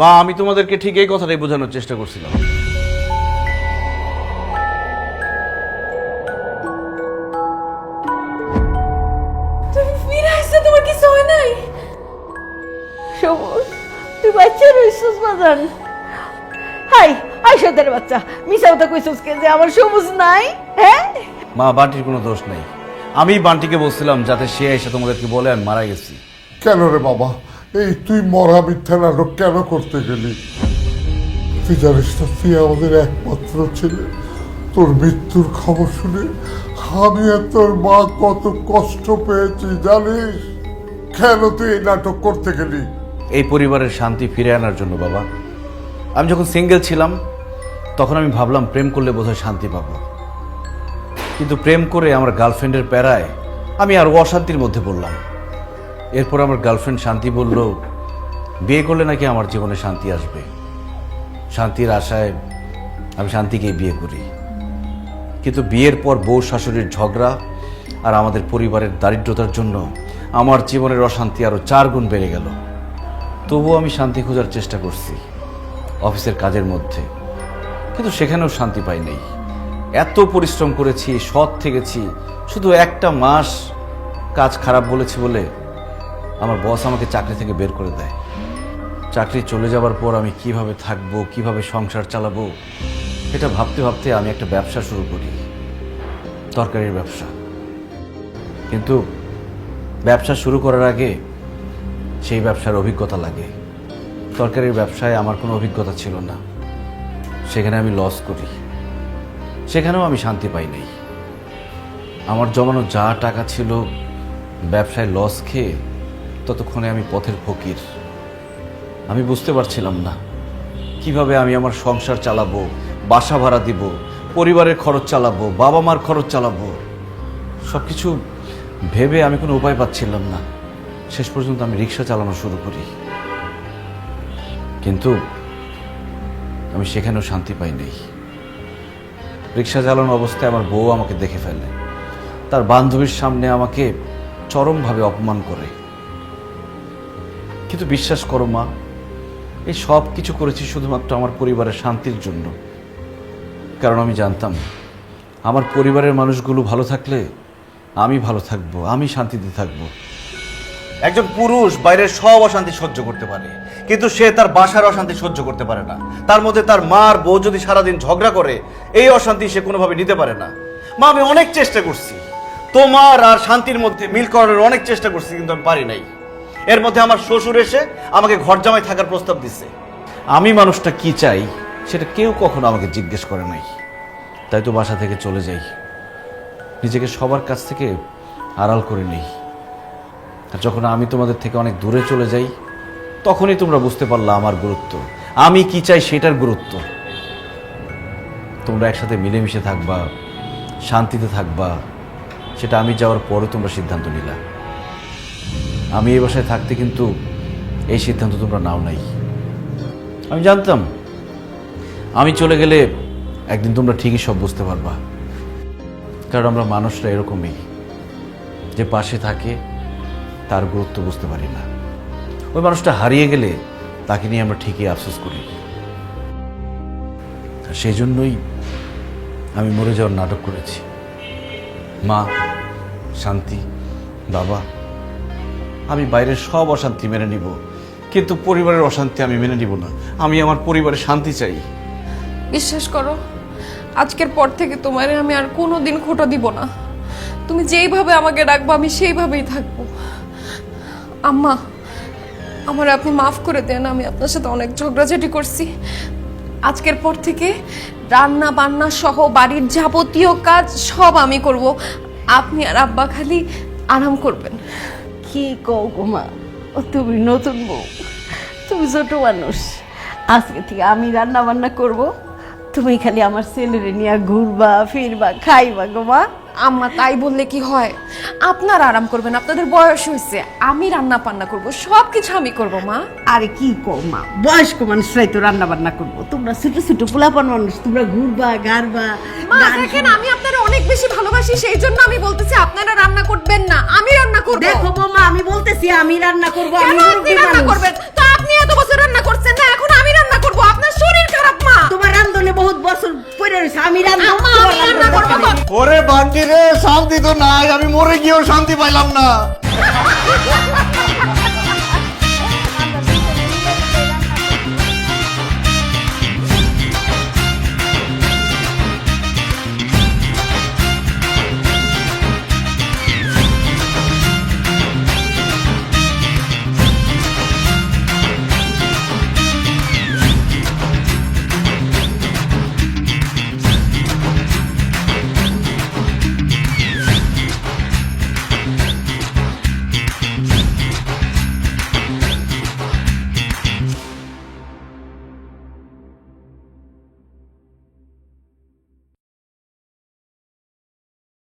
মা, আমি তোমাদেরকে ঠিক এই কথাটাই বোঝানোর চেষ্টা করছিলাম। তুমি ফিরে আসছো, তোমার কিছু হয় নাই? সবুজ, তুই বাচ্চা রইছিস বাজান? হাই আইসাদের বাচ্চা, মিশা কথা কইছিস কে যে আমার সবুজ নাই? হ্যাঁ মা, বান্টির কোনো দোষ নেই। আমি বান্টিকে বলছিলাম যাতে সে এসে তোমাদেরকে বলে আমি মারা গেছি। কেন রে বাবা, এই তুই মরা মিথ্যা নাটক কেন করতে গেলি? তুই জানিস না, তুই আমাদের একমাত্র ছেলে। তোর মৃত্যুর খবর শুনে আমি আর তোর মা কত কষ্ট পেয়েছি জানিস? কেন তুই এই নাটক করতে গেলি? এই পরিবারের শান্তি ফিরে আনার জন্য বাবা। আমি যখন সিঙ্গেল ছিলাম তখন আমি ভাবলাম প্রেম করলে বোধহয় শান্তি পাবো, কিন্তু প্রেম করে আমার গার্লফ্রেন্ডের প্যারায় আমি আরও অশান্তির মধ্যে পড়লাম। এরপর আমার গার্লফ্রেন্ড শান্তি বলল বিয়ে করলে নাকি আমার জীবনে শান্তি আসবে। শান্তির আশায় আমি শান্তিকেই বিয়ে করি, কিন্তু বিয়ের পর বউ শাশুড়ির ঝগড়া আর আমাদের পরিবারের দারিদ্রতার জন্য আমার জীবনের অশান্তি আরও 4 গুণ বেড়ে গেল। তবুও আমি শান্তি খোঁজার চেষ্টা করছি অফিসের কাজের মধ্যে, কিন্তু সেখানেও শান্তি পাই নাই। এত পরিশ্রম করেছি, সৎ থেকেছি, শুধু একটা মাস কাজ খারাপ বলেছি বলে আমার বস আমাকে চাকরি থেকে বের করে দেয়। চাকরি চলে যাওয়ার পর আমি কিভাবে থাকবো, কিভাবে সংসার চালাবো, এটা ভাবতে ভাবতে আমি একটা ব্যবসা শুরু করি, তরকারির ব্যবসা। কিন্তু ব্যবসা শুরু করার আগে সেই ব্যবসার অভিজ্ঞতা লাগে। তরকারির ব্যবসায় আমার কোনো অভিজ্ঞতা ছিল না, সেখানে আমি লস করি, সেখানেও আমি শান্তি পাই নাই। আমার জমানো যা টাকা ছিল ব্যবসায় লস খেয়ে ততক্ষণে আমি পথের ফকির। আমি বুঝতে পারছিলাম না কিভাবে আমি আমার সংসার চালাবো, বাসা ভাড়া দিব, পরিবারের খরচ চালাবো, বাবা মার খরচ চালাবো। সব কিছু ভেবে আমি কোনো উপায় পাচ্ছিলাম না। শেষ পর্যন্ত আমি রিক্সা চালানো শুরু করি, কিন্তু আমি সেখানেও শান্তি পাই নাই। রিক্সা চালানো অবস্থায় আমার বউ আমাকে দেখে ফেলে, তার বান্ধবীর সামনে আমাকে চরমভাবে অপমান করে। কিন্তু বিশ্বাস করো মা, এই সব কিছু করেছি শুধুমাত্র আমার পরিবারের শান্তির জন্য। কারণ আমি জানতাম আমার পরিবারের মানুষগুলো ভালো থাকলে আমি ভালো থাকবো, আমি শান্তিতে থাকবো। একজন পুরুষ বাইরের সব অশান্তি সহ্য করতে পারে, কিন্তু সে তার বাসার অশান্তি সহ্য করতে পারে না। তার মধ্যে তার মা আর বউ যদি সারাদিন ঝগড়া করে, এই অশান্তি সে কোনোভাবে নিতে পারে না। মা, আমি অনেক চেষ্টা করছি তোমার আর শান্তির মধ্যে মিল করার, অনেক চেষ্টা করছি, কিন্তু আমি পারি নাই। এর মধ্যে আমার শ্বশুর এসে আমাকে ঘর জামাই থাকার প্রস্তাব দিছে। আমি মানুষটা কি চাই সেটা কেউ কখনো আমাকে জিজ্ঞেস করে নাই। তাই তো বাসা থেকে চলে যাই, নিজেকে সবার কাছ থেকে আড়াল করে নেই। আর যখন আমি তোমাদের থেকে অনেক দূরে চলে যাই, তখনই তোমরা বুঝতে পারলা আমার গুরুত্ব, আমি কি চাই সেটার গুরুত্ব। তোমরা একসাথে মিলেমিশে থাকবা, শান্তিতে থাকবা, সেটা আমি যাওয়ার পরে তোমরা সিদ্ধান্ত নিলা। আমি এই বাসায় থাকতে কিন্তু এই সিদ্ধান্ত তোমরা নাও নাই। আমি জানতাম আমি চলে গেলে একদিন তোমরা ঠিকই সব বুঝতে পারবা। কারণ আমরা মানুষরা এরকমই, যে পাশে থাকে তার গুরুত্ব বুঝতে পারি না। ওই মানুষটা হারিয়ে গেলে তাকে নিয়ে আমরা ঠিকই আফসোস করি। আর সেই জন্যই আমি মরে যাওয়ার নাটক করেছি। মা, শান্তি, বাবা, আমি বাইরের সব অশান্তি মেনে নিব, কিন্তু পরিবারের অশান্তি আমি মেনে নিব না। আমি আমার পরিবারের শান্তি চাই। বিশ্বাস করো, আজকের পর থেকে তোমারে আমি আর কোনোদিন খোঁটা দিব না। তুমি যেইভাবে আমাকে ডাকবো আমি সেইভাবেই থাকবো। আম্মা, আমার আপনি মাফ করে দেন, আমি আপনার সাথে অনেক ঝগড়াঝাটি করছি। আজকের পর থেকে রান্না বান্না সহ বাড়ির যাবতীয় কাজ সব আমি করব, আপনি আর আব্বা খালি আরাম করবেন। কি কও গো মা, তুমি নতুন বউ, তুমি ছোট মানুষ। আজকে থেকে আমি রান্না বান্না করব, তুমি খালি আমার ছেলেরে নিয়ে ঘুরবা ফিরবা খাইবা গো মা। আম্মা, তাই বললে কি হয়? আপনারা আরাম করবেন, আপনাদের বয়স হয়েছে, আমি রান্না বান্না করব, সব কিছু আমি করব। মা, আরে কি কও মা, বয়স্ক মানুষরাই তো রান্না বান্না করবো, তোমরা ছোট ছোট পোলাপান মানুষ, তোমরা ঘুরবা গারবা। মা দেখেন, আমি আপনারা অনেক বেশি ভালোবাসি, সেই জন্য আমি বলতেছি আপনারা রান্না করবেন না, আমি রান্না করব। দেখো বৌমা, আমি বলতেছি আমি রান্না করবো। কেন আপনি রান্না করবেন? তো আপনি এত বছর রান্না করছেন না, এখন আমি রান্না করব। আপনার শরীর খারাপ মা। তোমার রান্ধনে বহুত বছর পরে রয়েছে, আমি রান্না আম্মা, আমি রান্না করব। ওরে বান্টি রে, শান্তি তো নাই, আমি মরে গিয়েও শান্তি পাইলাম না।